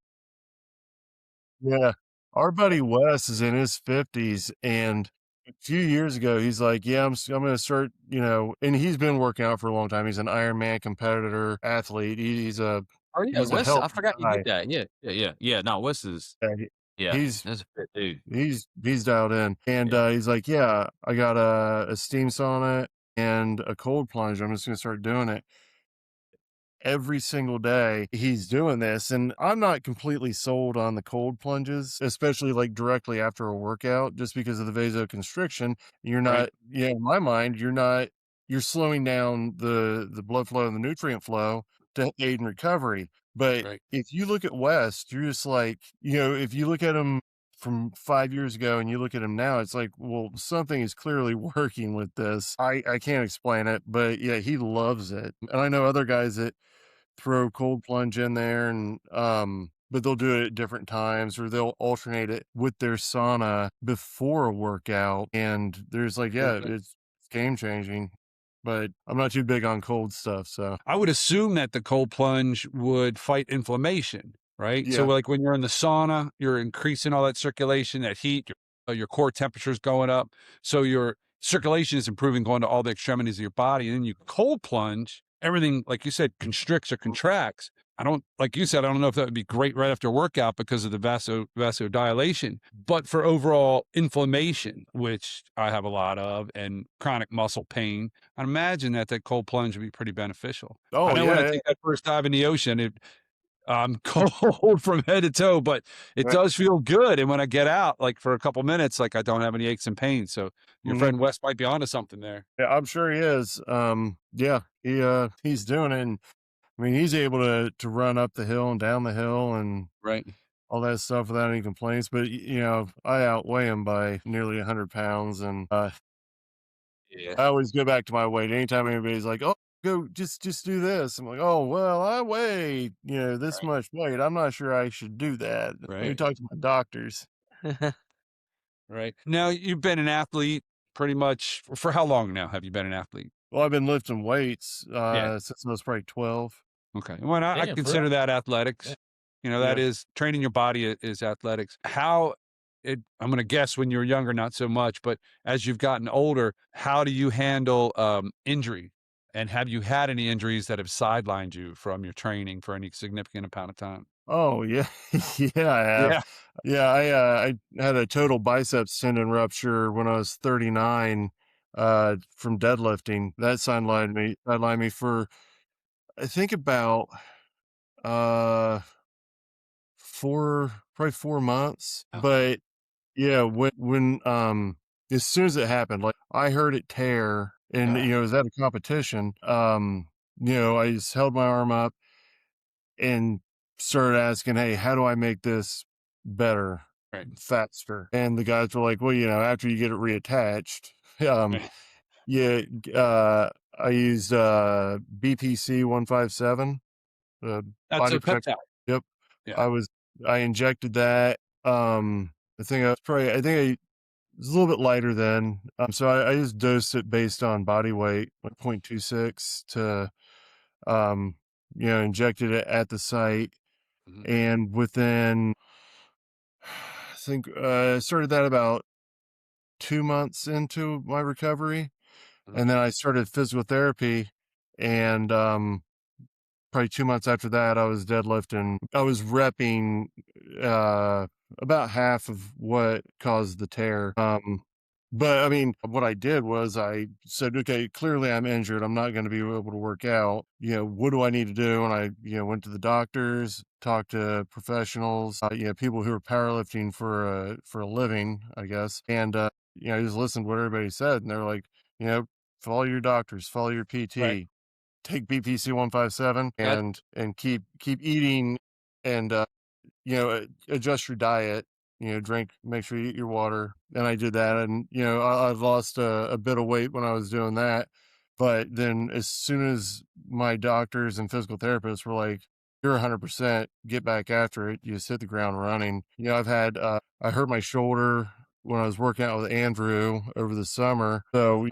Speaker 3: Yeah. Our buddy Wes is in his 50s, and a few years ago, he's like, yeah, I'm going to start, and he's been working out for a long time. He's an Ironman competitor, athlete. He's a
Speaker 4: Oh, yeah,
Speaker 3: he's a
Speaker 4: Wes, I
Speaker 3: healthy
Speaker 4: forgot you
Speaker 3: guy.
Speaker 4: did that. Yeah. No, Wes is,
Speaker 3: Yeah,
Speaker 4: yeah,
Speaker 3: he's
Speaker 4: that's a fit dude.
Speaker 3: he's dialed in, and he's like, yeah, I got a steam sauna and a cold plunge. I'm just going to start doing it every single day. He's doing this, and I'm not completely sold on the cold plunges, especially like directly after a workout, just because of the vasoconstriction. You're not,
Speaker 2: Right.
Speaker 3: in my mind, you're slowing down the blood flow and the nutrient flow to aid in recovery. But
Speaker 2: Right.
Speaker 3: if you look at West, you're just like, if you look at him from 5 years ago and you look at him now, it's like, well, something is clearly working with this. I can't explain it, but yeah, he loves it. And I know other guys that throw cold plunge in there, and but they'll do it at different times, or they'll alternate it with their sauna before a workout. And there's like, yeah,
Speaker 2: Okay.
Speaker 3: it's game changing. But I'm not too big on cold stuff, so
Speaker 2: I would assume that the cold plunge would fight inflammation, right? So
Speaker 3: yeah.
Speaker 2: like when you're in the sauna, you're increasing all that circulation, that heat, your core temperature is going up. So your circulation is improving, going to all the extremities of your body. And then you cold plunge, everything, like you said, constricts or contracts. Like you said, I don't know if that would be great right after a workout because of the vasodilation, but for overall inflammation, which I have a lot of, and chronic muscle pain, I imagine that cold plunge would be pretty beneficial.
Speaker 3: Oh
Speaker 2: I know when I
Speaker 3: yeah,
Speaker 2: take that first dive in the ocean, I'm cold from head to toe, but it
Speaker 3: right.
Speaker 2: does feel good. And when I get out, like for a couple minutes, like I don't have any aches and pains. So your friend Wes might be onto something there.
Speaker 3: Yeah, I'm sure he is. Yeah, he's doing it. And I mean, he's able to run up the hill and down the hill and
Speaker 2: Right.
Speaker 3: all that stuff without any complaints. But I outweigh him by nearly 100 pounds, and
Speaker 2: Yeah.
Speaker 3: I always go back to my weight. Anytime anybody's like, "Oh, go just do this," I'm like, "Oh, well, I weigh this much weight. I'm not sure I should do that. Let me
Speaker 2: Right.
Speaker 3: talk to my doctors."
Speaker 2: Right. Now, you've been an athlete pretty much for how long now have you been an athlete?
Speaker 3: Well, I've been lifting weights
Speaker 2: Yeah.
Speaker 3: since I was probably 12.
Speaker 2: Okay. Well, I
Speaker 4: Damn, for
Speaker 2: consider
Speaker 4: real?
Speaker 2: that athletics. That
Speaker 3: Yeah.
Speaker 2: is training your body is athletics. I'm going to guess when you were younger, not so much, but as you've gotten older, how do you handle injury? And have you had any injuries that have sidelined you from your training for any significant amount of time?
Speaker 3: Oh yeah, yeah, I have.
Speaker 2: Yeah.
Speaker 3: Yeah, I had a total biceps tendon rupture when I was 39 from deadlifting. That sidelined me for I think about uh probably 4 months.
Speaker 2: Oh.
Speaker 3: But yeah, when as soon as it happened, like I heard it tear, and it was at a competition. I just held my arm up and started asking, "Hey, how do I make this better,
Speaker 2: Right.
Speaker 3: faster?" And the guys were like, "Well, after you get it reattached." Yeah, I used BPC 157.
Speaker 2: That's
Speaker 3: Body
Speaker 2: a
Speaker 3: protector.
Speaker 2: peptide.
Speaker 3: Yep.
Speaker 2: Yeah.
Speaker 3: I injected that. I think it was a little bit lighter then. So I just dosed it based on body weight, like 0.26 to, injected it at the site.
Speaker 2: Mhm.
Speaker 3: And within, I think, I started that about 2 months into my recovery.
Speaker 2: Mhm.
Speaker 3: And then I started physical therapy, and, probably 2 months after that, I was deadlifting. I was repping, about half of what caused the tear. But I mean, what I did was I said, okay, clearly I'm injured. I'm not going to be able to work out. What do I need to do? And I, went to the doctors, talked to professionals, people who are powerlifting for a living, I guess. And, I just listened to what everybody said. And they're like, follow your doctors, follow your PT.
Speaker 2: Right.
Speaker 3: Take BPC 157 and keep eating, and adjust your diet, make sure you eat your water. And I did that, and I've lost a bit of weight when I was doing that. But then as soon as my doctors and physical therapists were like, you're 100%, get back after it, you just hit the ground running. I've had I hurt my shoulder when I was working out with Andrew over the summer, so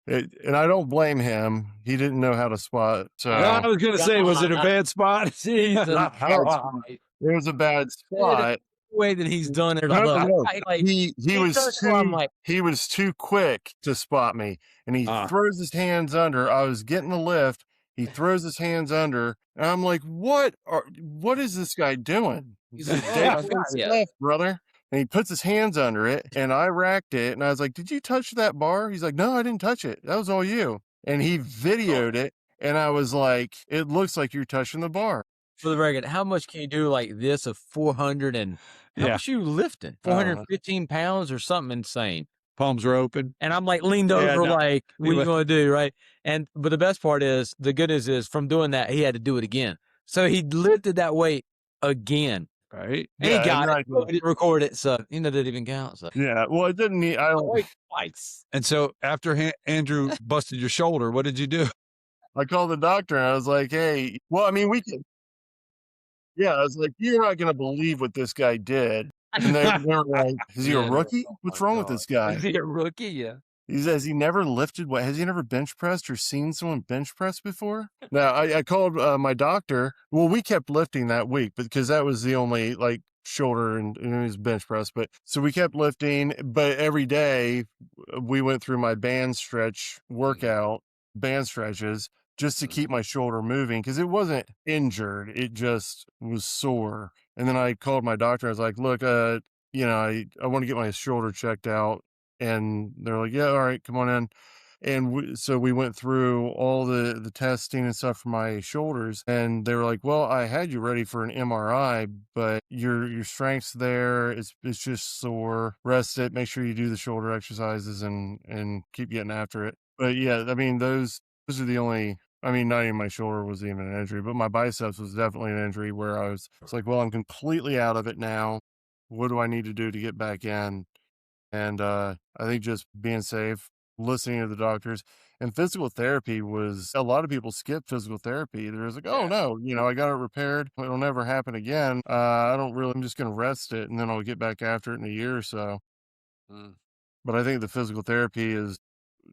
Speaker 3: and I don't blame him. He didn't know how to spot. So
Speaker 2: I was going to say, was it a bad spot?
Speaker 4: Jesus.
Speaker 3: it was a bad spot.
Speaker 4: The way that he's done it.
Speaker 3: No.
Speaker 4: Like,
Speaker 3: He was
Speaker 4: does it, I'm
Speaker 3: too
Speaker 4: like,
Speaker 3: he was too quick to spot me, and he
Speaker 2: Ah.
Speaker 3: throws his hands under. I was getting the lift. He throws his hands under, and I'm like, what is this guy doing?
Speaker 4: he's
Speaker 3: This
Speaker 4: like,
Speaker 3: is
Speaker 4: oh my
Speaker 3: dangerous
Speaker 4: God, yeah.
Speaker 3: stuff, brother. And he puts his hands under it, and I racked it, and I was like, did you touch that bar? He's like, no, I didn't touch it. That was all you. And he videoed it, and I was like, it looks like you're touching the bar.
Speaker 4: For the record, how much can you do like this of 400 and how
Speaker 2: Yeah.
Speaker 4: much you lifting? 415 pounds or something insane.
Speaker 2: Palms are open.
Speaker 4: And I'm like leaned
Speaker 2: Yeah,
Speaker 4: over,
Speaker 2: no,
Speaker 4: like, what are you
Speaker 2: was-
Speaker 4: going to do, right? But the best part is, the good news is, from doing that, he had to do it again. So he lifted that weight again.
Speaker 2: Right.
Speaker 4: And he got
Speaker 3: and
Speaker 4: it. But he didn't record it, so that didn't even count. So
Speaker 3: Yeah, well, it didn't need. I don't.
Speaker 4: twice.
Speaker 2: And so after Andrew busted your shoulder, what did you do?
Speaker 3: I called the doctor and I was like, hey, well, I mean, we can. Yeah, I was like, you're not going to believe what this guy did. And they were like, is he a
Speaker 4: Yeah.
Speaker 3: rookie? What's wrong with this guy?
Speaker 4: Is he a rookie? Yeah.
Speaker 3: He says he never lifted. What, has he never bench pressed or seen someone bench press before? Now, I called my doctor. Well, we kept lifting that week because that was the only like shoulder and his bench press. But so we kept lifting, but every day we went through my band stretch workout, band stretches, just to keep my shoulder moving because it wasn't injured. It just was sore. And then I called my doctor. I was like, look, I want to get my shoulder checked out. And they're like, yeah, all right, come on in. And so we went through all the testing and stuff for my shoulders, and they were like, well, I had you ready for an MRI, but your strength's there. It's just sore. Rest it. Make sure you do the shoulder exercises and keep getting after it. But yeah, I mean, those are the only. I mean, not even my shoulder was even an injury, but my biceps was definitely an injury where it's like, well, I'm completely out of it now. What do I need to do to get back in? And I think just being safe, listening to the doctors, and physical therapy was a lot of people skip physical therapy. They're just like, oh no, I got it repaired. It'll never happen again. I'm just going to rest it and then I'll get back after it in a year or so. But I think the physical therapy is,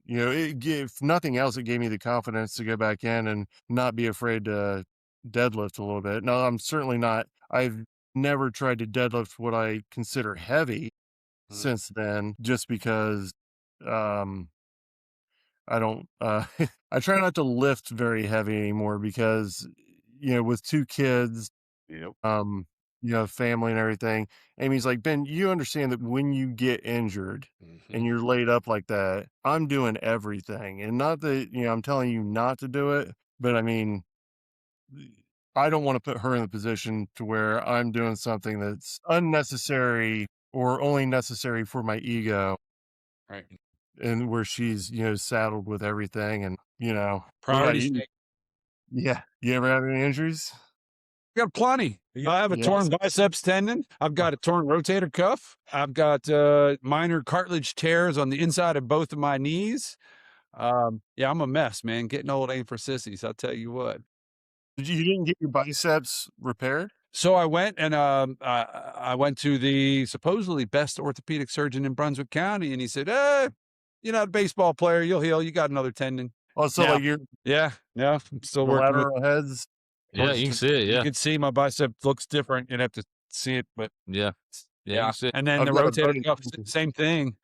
Speaker 3: if nothing else, it gave me the confidence to go back in and not be afraid to deadlift a little bit. No, I'm certainly not. I've never tried to deadlift what I consider heavy since then, just because I don't I try not to lift very heavy anymore because with 2 kids, family and everything. Amy's like, Ben, you understand that when you get injured and you're laid up like that, I'm doing everything. And not that, I'm telling you not to do it, but I mean, I don't want to put her in the position to where I'm doing something that's unnecessary or only necessary for my ego.
Speaker 2: Right.
Speaker 3: And where she's, saddled with everything and,
Speaker 2: Priorities.
Speaker 3: yeah. You ever have any injuries?
Speaker 2: got plenty. I have a torn biceps tendon. I've got a torn rotator cuff. I've got minor cartilage tears on the inside of both of my knees. Yeah, I'm a mess, man. Getting old ain't for sissies. I'll tell you what.
Speaker 3: You didn't get your biceps repaired?
Speaker 2: So I went and I went to the supposedly best orthopedic surgeon in Brunswick County, and he said, you're not a baseball player. You'll heal. You got another tendon.
Speaker 3: Oh, so like you're
Speaker 2: I'm still
Speaker 3: the
Speaker 2: working
Speaker 3: lateral heads.
Speaker 1: Yeah, you can see it.
Speaker 2: You
Speaker 1: Yeah,
Speaker 2: can see my bicep looks different. You'd have to see it, but
Speaker 1: yeah, you can see it.
Speaker 2: And then
Speaker 3: I've
Speaker 2: the
Speaker 3: got a
Speaker 2: rotator
Speaker 3: buddy-
Speaker 2: cuff, same thing.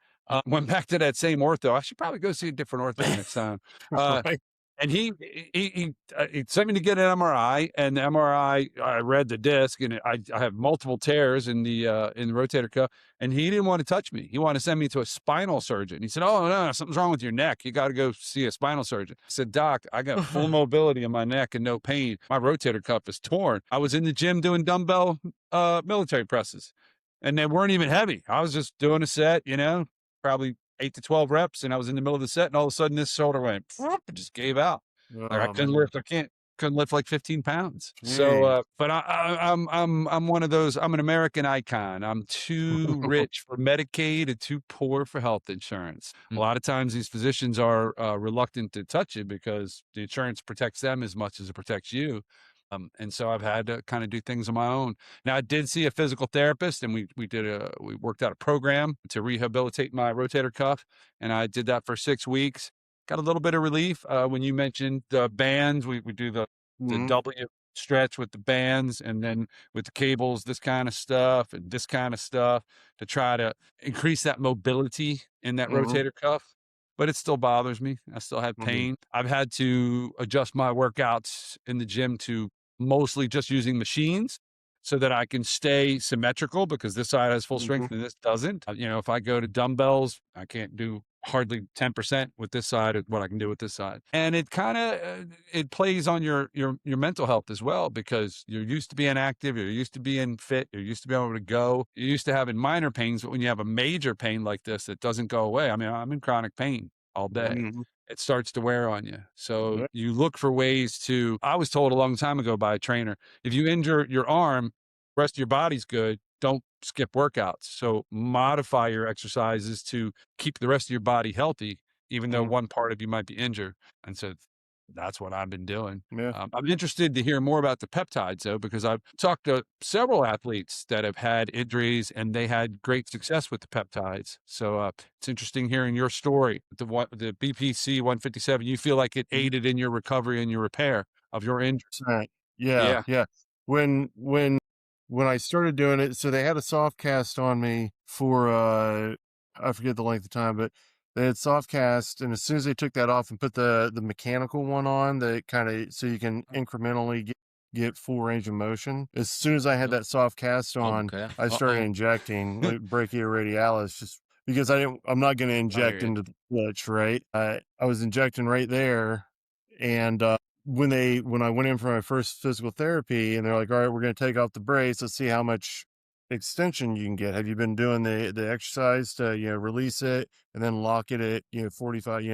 Speaker 2: Went back to that same ortho. I should probably go see a different ortho next time.
Speaker 3: Right.
Speaker 2: And he sent me to get an MRI, and the MRI, I read the disc, and I have multiple tears in the rotator cuff, and he didn't want to touch me. He wanted to send me to a spinal surgeon. He said, "Oh no, something's wrong with your neck. You got to go see a spinal surgeon." I said, "Doc, I got full mobility in my neck and no pain. My rotator cuff is torn. I was in the gym doing dumbbell military presses, and they weren't even heavy. I was just doing a set, probably 8 to 12 reps, and I was in the middle of the set, and all of a sudden this shoulder went, it just gave out. I couldn't lift. Couldn't lift like 15 pounds. So, but I'm one of those. I'm an American icon. I'm too rich for Medicaid and too poor for health insurance. A lot of times these physicians are reluctant to touch you because the insurance protects them as much as it protects you. And so I've had to kind of do things on my own. Now I did see a physical therapist, and we worked out a program to rehabilitate my rotator cuff, and I did that for 6 weeks. Got a little bit of relief. When you mentioned the bands, we do the W stretch with the bands, and then with the cables, this kind of stuff and this kind of stuff to try to increase that mobility in that rotator cuff. But it still bothers me. I still have pain. I've had to adjust my workouts in the gym to mostly just using machines so that I can stay symmetrical, because this side has full strength and this doesn't. If I go to dumbbells, I can't do hardly 10% with this side of what I can do with this side. And it kind of, it plays on your mental health as well, because you're used to being active, you're used to being fit, you're used to being able to go, you're used to having minor pains, but when you have a major pain like this, that doesn't go away. I mean, I'm in chronic pain all day. It starts to wear on you. So you look for ways to, I was told a long time ago by a trainer, if you injure your arm, the rest of your body's good, don't skip workouts. So modify your exercises to keep the rest of your body healthy, even though one part of you might be injured. And so that's what I've been doing.
Speaker 3: Yeah.
Speaker 2: I'm interested to hear more about the peptides, though, because I've talked to several athletes that have had injuries and they had great success with the peptides. So it's interesting hearing your story. The BPC 157, you feel like it aided in your recovery and your repair of your injury.
Speaker 3: Right. Yeah. When I started doing it, so they had a soft cast on me for I forget the length of time, but they had soft cast, and as soon as they took that off and put the mechanical one on, that kind of so you can incrementally get full range of motion. As soon as I had that soft cast on, I started injecting like brachioradialis, just because I'm not going to inject into the clutch, right? I was injecting right there, and when I went in for my first physical therapy, and they're like, all right, we're going to take off the brace. Let's see how much extension you can get. Have you been doing the exercise to, release it and then lock it at, 45,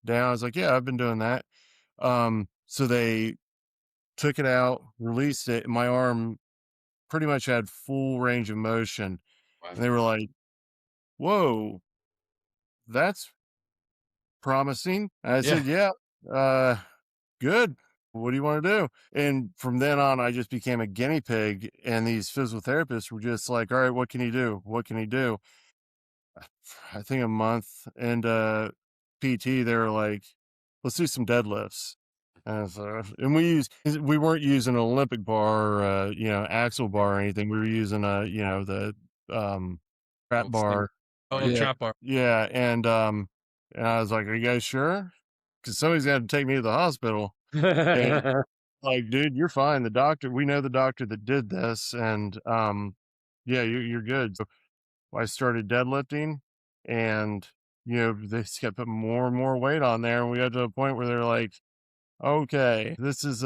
Speaker 3: down? I was like, yeah, I've been doing that. So they took it out, released it, and my arm pretty much had full range of motion. Wow. And they were like, whoa, that's promising. And I said, yeah, good. What do you want to do? And from then on, I just became a guinea pig. And these physical therapists were just like, all right, what can you do? What can you do? I think a month. And PT, they were like, let's do some deadlifts. And we weren't using an Olympic bar or axle bar or anything. We were using the trap bar.
Speaker 2: Trap bar.
Speaker 3: Yeah. And I was like, are you guys sure? Because somebody's got to take me to the hospital. And, like, dude, you're fine. We know the doctor that did this, and yeah, you're good. So I started deadlifting, and they just kept putting more and more weight on there, and we got to a point where they're like, okay, this is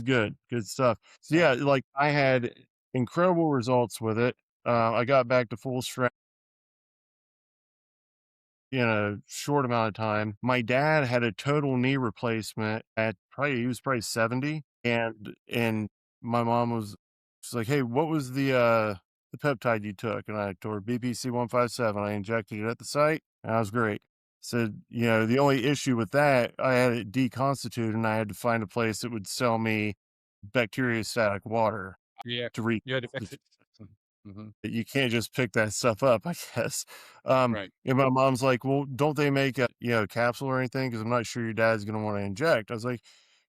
Speaker 3: good stuff. So yeah, like I had incredible results with it. I got back to full strength in a short amount of time. My dad had a total knee replacement he was probably 70, and my mom was, she's like, "Hey, what was the peptide you took?" And I told her BPC 157. I injected it at the site, and that was great. Said, the only issue with that, I had it deconstituted, and I had to find a place that would sell me bacteriostatic water
Speaker 2: Yeah.
Speaker 3: to re.
Speaker 2: You had to fix it. Mm-hmm.
Speaker 3: You can't just pick that stuff up, I guess.
Speaker 2: Right.
Speaker 3: And my mom's like, "Well, don't they make a capsule or anything? Because I'm not sure your dad's gonna want to inject." I was like,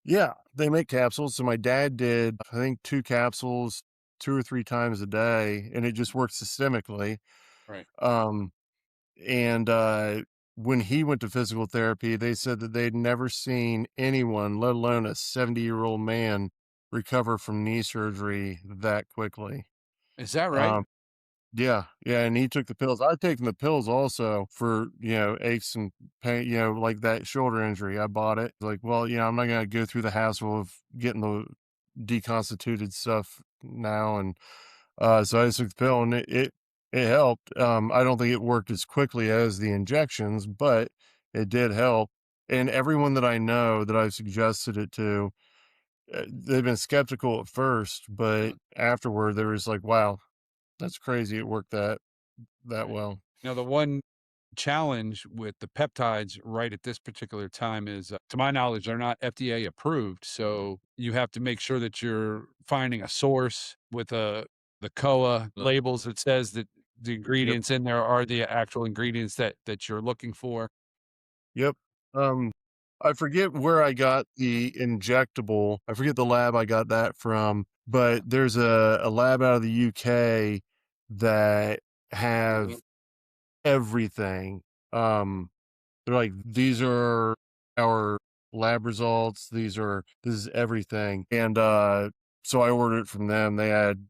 Speaker 3: "Yeah, they make capsules." So my dad did, I think, 2 capsules 2 or 3 times a day, and it just works systemically.
Speaker 2: Right.
Speaker 3: And when he went to physical therapy, they said that they'd never seen anyone, let alone a 70-year-old man, recover from knee surgery that quickly.
Speaker 2: Is that right?
Speaker 3: Yeah, and he took the pills. I've taken the pills also for, aches and pain, like that shoulder injury. I bought it. Like, well, I'm not gonna go through the hassle of getting the deconstituted stuff now. And so I just took the pill, and it helped. I don't think it worked as quickly as the injections, but it did help. And everyone that I know that I've suggested it to, they've been skeptical at first, but afterward they was like, "Wow, that's crazy. It worked that
Speaker 2: Right.
Speaker 3: well."
Speaker 2: Now, the one challenge with the peptides right at this particular time is, to my knowledge, they're not FDA approved. So you have to make sure that you're finding a source with the COA labels that says that the ingredients in there are the actual ingredients that you're looking for.
Speaker 3: Yep. I forget where I got the injectable. I forget the lab I got that from, but there's a lab out of the UK that have everything. They're like, "These are our lab results. This is everything." And so I ordered it from them. They had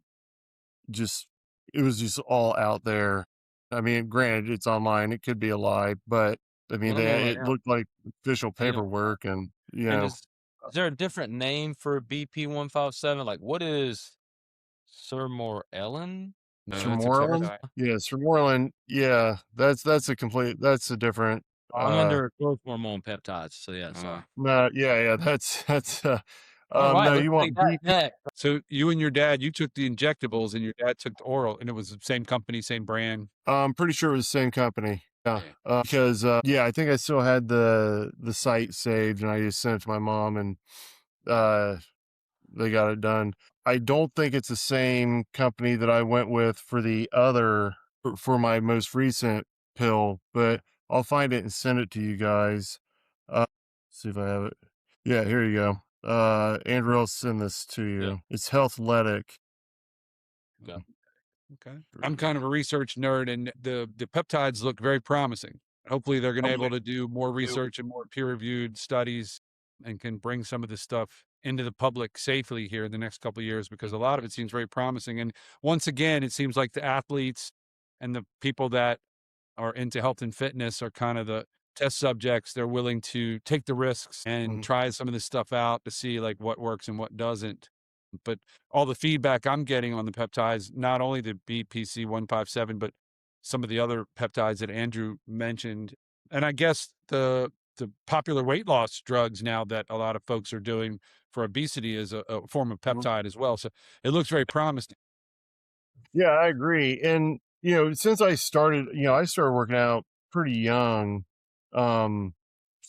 Speaker 3: just, it was just all out there. I mean, granted, it's online. It could be a lie, but I mean, it looked like official paperwork, and
Speaker 4: And is there a different name for BP 157? Like, what is Sermorelin?
Speaker 2: No, that's
Speaker 3: Sermorelin?
Speaker 2: exact.
Speaker 3: Yeah, Sermorelin. Yeah, that's a different.
Speaker 4: I'm under growth hormone peptides. So yeah, sorry.
Speaker 3: No, yeah, that's.
Speaker 4: All right,
Speaker 3: No,
Speaker 4: let's
Speaker 3: you want
Speaker 4: take that
Speaker 3: BP?
Speaker 2: Uh, So you and your dad, you took the injectables and your dad took the oral, and it was the same company, same brand.
Speaker 3: I'm pretty sure it was the same company. Yeah,
Speaker 2: Yeah.
Speaker 3: because I think I still had the site saved, and I just sent it to my mom, and they got it done. I don't think it's the same company that I went with for the other, for my most recent pill, but I'll find it and send it to you guys. See if I have it. Yeah, here you go. Andrew, I'll send this to you.
Speaker 4: Yeah.
Speaker 3: It's Healthletic.
Speaker 4: Yeah.
Speaker 2: Okay. I'm kind of a research nerd, and the peptides look very promising. Hopefully, they're going to be able to do more research and more peer-reviewed studies, and can bring some of this stuff into the public safely here in the next couple of years, because a lot of it seems very promising. And once again, it seems like the athletes and the people that are into health and fitness are kind of the test subjects. They're willing to take the risks and try some of this stuff out to see like what works and what doesn't. But all the feedback I'm getting on the peptides, not only the BPC 157, but some of the other peptides that Andrew mentioned, and I guess the popular weight loss drugs now that a lot of folks are doing for obesity is a form of peptide as well. So it looks very promising.
Speaker 3: Yeah, I agree. And, since I started, I started working out pretty young. So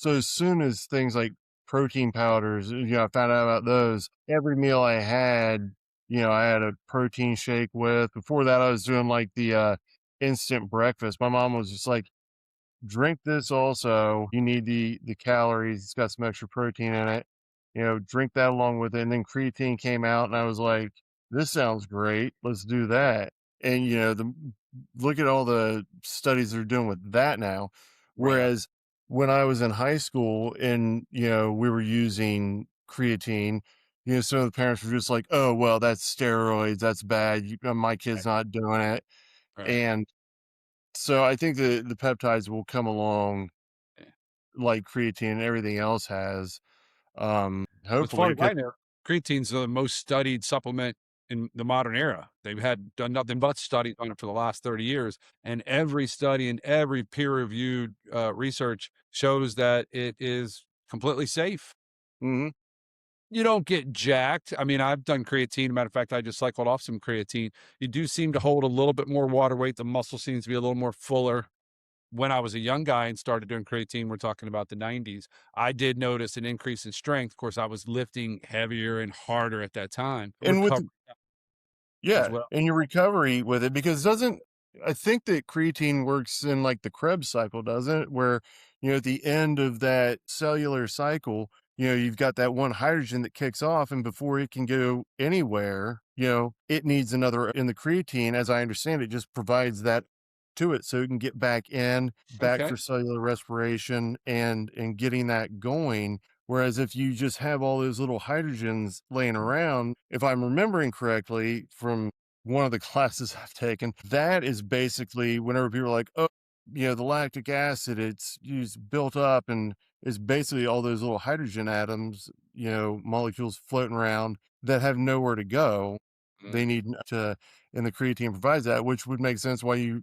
Speaker 3: as soon as things like protein powders, I found out about those, every meal I had, I had a protein shake with. Before that, I was doing like the instant breakfast. My mom was just like, "Drink this also. You need the calories. It's got some extra protein in it. Drink that along with it." And then creatine came out, and I was like, "This sounds great. Let's do that." And look at all the studies they're doing with that now. Whereas when I was in high school and we were using creatine, some of the parents were just like, "Oh, well, that's steroids. That's bad. My kid's not doing it."
Speaker 2: Right.
Speaker 3: And so I think the peptides will come along
Speaker 2: Yeah.
Speaker 3: like creatine and everything else has.
Speaker 2: As far
Speaker 3: Hopefully,
Speaker 2: as I know, creatine's the most studied supplement in the modern era. They've done nothing but studies on it for the last 30 years. And every study and every peer-reviewed research shows that it is completely safe.
Speaker 3: hmm
Speaker 2: You don't get jacked. I mean, I've done creatine. Matter of fact, I just cycled off some creatine. You do seem to hold a little bit more water weight. The muscle seems to be a little more fuller. When I was a young guy and started doing creatine, we're talking about the 90s, I did notice an increase in strength. Of course, I was lifting heavier and harder at that time.
Speaker 3: And with
Speaker 2: Recovery as
Speaker 3: Yeah,
Speaker 2: well.
Speaker 3: and your recovery with it, because doesn't I think that creatine works in like the Krebs cycle, doesn't it? Where, at the end of that cellular cycle, you've got that one hydrogen that kicks off, and before it can go anywhere, it needs another. In the creatine, as I understand it, just provides that to it so it can get back
Speaker 2: Okay.
Speaker 3: for cellular respiration and getting that going. Whereas if you just have all those little hydrogens laying around, if I'm remembering correctly from one of the classes I've taken, that is basically whenever people are like, oh, the lactic acid, it's built up and it's basically all those little hydrogen atoms, molecules floating around that have nowhere to go. They need to, and the creatine provides that, which would make sense why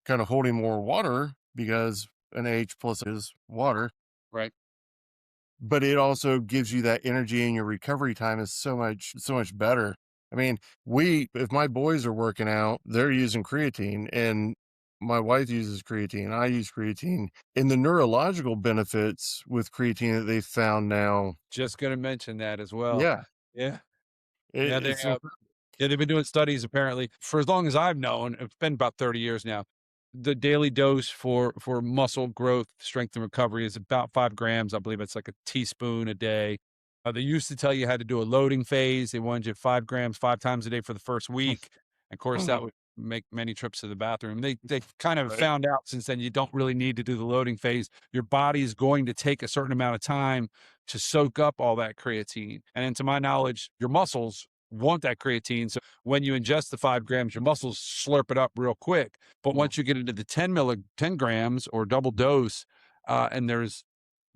Speaker 3: kind of holding more water because an H plus is water.
Speaker 2: Right.
Speaker 3: But it also gives you that energy, and your recovery time is so much better. I mean, if my boys are working out, they're using creatine, and my wife uses creatine, I use creatine, and the neurological benefits with creatine that they've found now.
Speaker 2: Just going to mention that as well.
Speaker 3: Yeah.
Speaker 2: Yeah.
Speaker 3: It,
Speaker 2: Yeah.
Speaker 3: it's
Speaker 2: Yeah, they've been doing studies apparently for as long as I've known. It's been about 30 years now. The daily dose for muscle growth, strength, and recovery is about 5 grams. I believe it's like a teaspoon a day. They used to tell you how to do a loading phase. They wanted you 5 grams 5 times a day for the first week. Of course, that would make many trips to the bathroom. They kind of
Speaker 3: Right.
Speaker 2: found out since then you don't really need to do the loading phase. Your body is going to take a certain amount of time to soak up all that creatine. And to my knowledge, your muscles want that creatine. So when you ingest the 5 grams, your muscles slurp it up real quick. But once you get into the 10 grams or double dose, and there's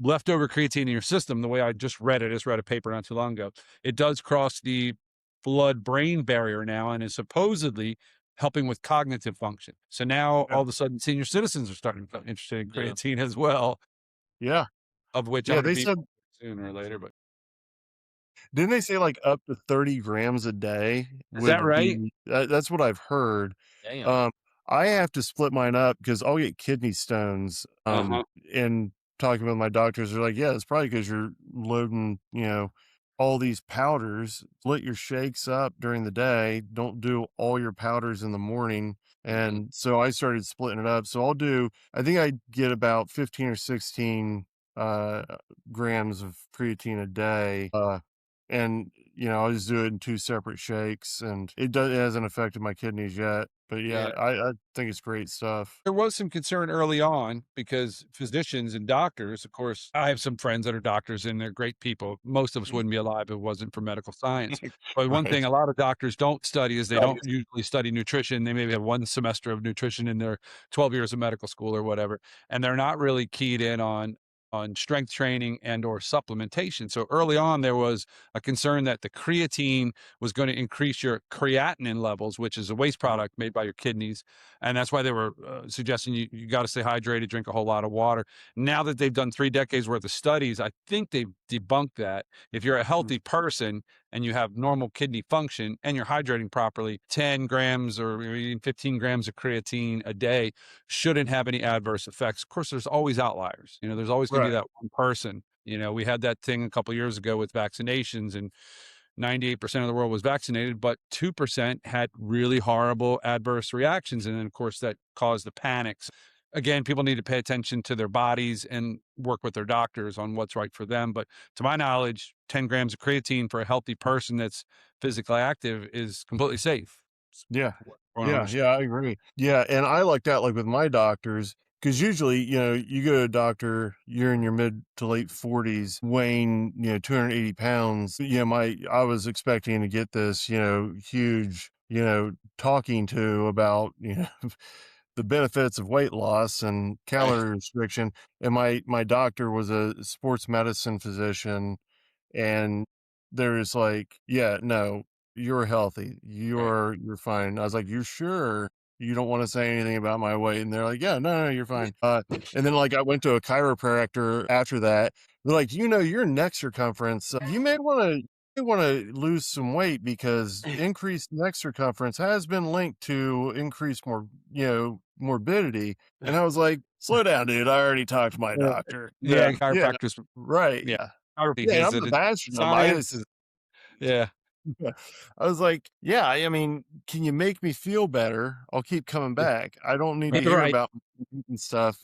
Speaker 2: leftover creatine in your system, the way I just read it, I just read a paper not too long ago, it does cross the blood-brain barrier now and is supposedly helping with cognitive function. So now all of a sudden senior citizens are starting to become interested in creatine as well.
Speaker 3: Yeah.
Speaker 2: Of which
Speaker 3: Yeah,
Speaker 2: I'm going
Speaker 3: they
Speaker 2: to be
Speaker 3: said,
Speaker 2: sooner or later. But
Speaker 3: didn't they say like up to 30 grams a day
Speaker 2: is that
Speaker 3: would
Speaker 2: right?
Speaker 3: be, that's what I've heard.
Speaker 4: Damn.
Speaker 3: I have to split mine up because I'll get kidney stones. And talking with my doctors, they're like, yeah, it's probably because you're loading, all these powders. Split your shakes up during the day. Don't do all your powders in the morning. And so I started splitting it up. So I think I get about 15 or 16 grams of creatine a day. And I'll just do it in 2 separate shakes, and it hasn't affected my kidneys yet. But yeah, I think it's great stuff.
Speaker 2: There was some concern early on because physicians and doctors, of course, I have some friends that are doctors and they're great people. Most of us wouldn't be alive if it wasn't for medical science. But one
Speaker 3: Right.
Speaker 2: thing a lot of doctors don't study is they don't usually study nutrition. They maybe have 1 semester of nutrition in their 12 years of medical school or whatever, and they're not really keyed in on strength training and or supplementation. So early on, there was a concern that the creatine was going to increase your creatinine levels, which is a waste product made by your kidneys. And that's why they were suggesting you got to stay hydrated, drink a whole lot of water. Now that they've done 3 decades worth of studies, I think they've debunked that. If you're a healthy person and you have normal kidney function and you're hydrating properly, 10 grams or even 15 grams of creatine a day shouldn't have any adverse effects. Of course, there's always outliers. There's always going to be that one person. We had that thing a couple of years ago with vaccinations, and 98% of the world was vaccinated, but 2% had really horrible adverse reactions. And then, of course, that caused the panics. Again, people need to pay attention to their bodies and work with their doctors on what's right for them. But to my knowledge, 10 grams of creatine for a healthy person that's physically active is completely safe.
Speaker 3: Yeah. Yeah, I agree. Yeah, and I like that, like with my doctors, because usually, you go to a doctor, you're in your mid to late 40s, weighing, 280 pounds. I was expecting to get this, huge, talking to about, the benefits of weight loss and calorie restriction. And my doctor was a sports medicine physician, and there was like, yeah, no, you're healthy. You're fine. I was like, you sure you don't want to say anything about my weight? And they're like, yeah, no, you're fine. And then like I went to a chiropractor after that. They're like, your neck circumference, you may want to lose some weight because increased neck circumference has been linked to increased morbidity. And I was like, slow down, dude. I already talked to my doctor.
Speaker 2: Yeah,
Speaker 3: Yeah,
Speaker 2: chiropractors.
Speaker 3: right.
Speaker 2: Yeah.
Speaker 3: Yeah, I'm the bastard.
Speaker 2: Yeah.
Speaker 3: I was like, yeah, I mean, can you make me feel better? I'll keep coming back. I don't need to hear
Speaker 4: Right.
Speaker 3: about and stuff.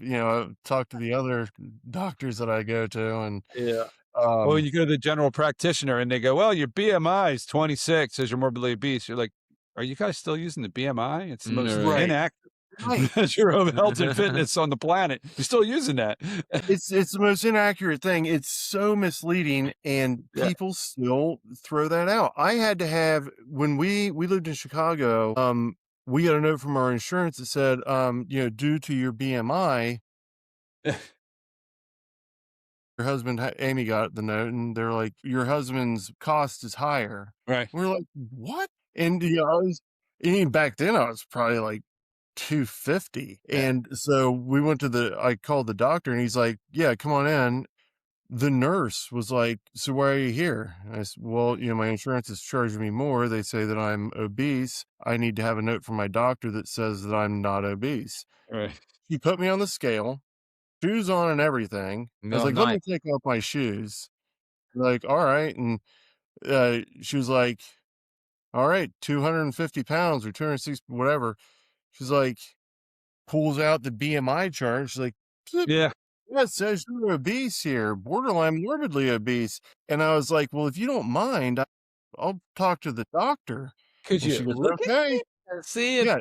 Speaker 3: Talk to the other doctors that I go to, and
Speaker 4: Yeah.
Speaker 2: Well, you go to the general practitioner and they go, well, your BMI is 26 as you're morbidly obese. You're like, are you guys still using the BMI? It's the most
Speaker 3: Right.
Speaker 2: inaccurate
Speaker 3: Right.
Speaker 2: measure of health and fitness on the planet. You're still using that.
Speaker 3: It's the most inaccurate thing. It's so misleading, and
Speaker 4: Yeah.
Speaker 3: people still throw that out. I had to have, when we lived in Chicago, we got a note from our insurance that said, due to your BMI, your husband, Amy, got the note, and they're like, your husband's cost is higher.
Speaker 2: Right.
Speaker 3: We're like, what? And back then I was probably like 250.
Speaker 2: Yeah.
Speaker 3: And so I called the doctor, and he's like, yeah, come on in. The nurse was like, so why are you here? I said, well, my insurance is charging me more. They say that I'm obese. I need to have a note from my doctor that says that I'm not obese.
Speaker 2: Right.
Speaker 3: He put me on the scale, shoes on and everything. I was like, let me take off my shoes. Like, all right. And she was like, all right, 250 pounds or 260, whatever. She's like, pulls out the BMI chart. She's like,
Speaker 2: Yeah.
Speaker 3: it says you're obese here, borderline morbidly obese. And I was like, well, if you don't mind, I'll talk to the doctor.
Speaker 4: Could
Speaker 3: And
Speaker 4: you
Speaker 3: she goes,
Speaker 4: look at
Speaker 3: okay.
Speaker 4: it and see if
Speaker 3: Yeah.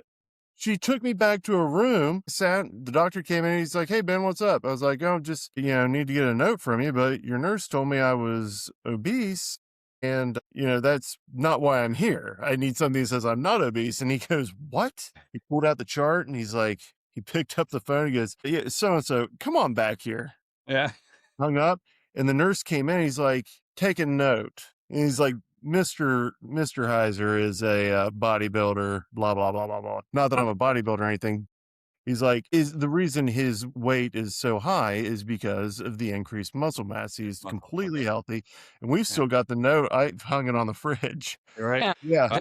Speaker 3: She took me back to a room, sat, the doctor came in, and he's like, hey, Ben, what's up? I was like, oh, just, need to get a note from you, but your nurse told me I was obese. And, that's not why I'm here. I need something that says I'm not obese. And he goes, what? He pulled out the chart, and he's like, he picked up the phone. He goes, yeah, so-and-so, come on back here.
Speaker 2: Yeah.
Speaker 3: Hung up. And the nurse came in. He's like, take a note. And he's like, Mr. Heiser is a bodybuilder, blah, blah, blah, blah, blah. Not that I'm a bodybuilder or anything. He's like, is the reason his weight is so high is because of the increased muscle mass. He's completely healthy. And we've still got the note. I hung it on the fridge.
Speaker 2: Right.
Speaker 3: Yeah.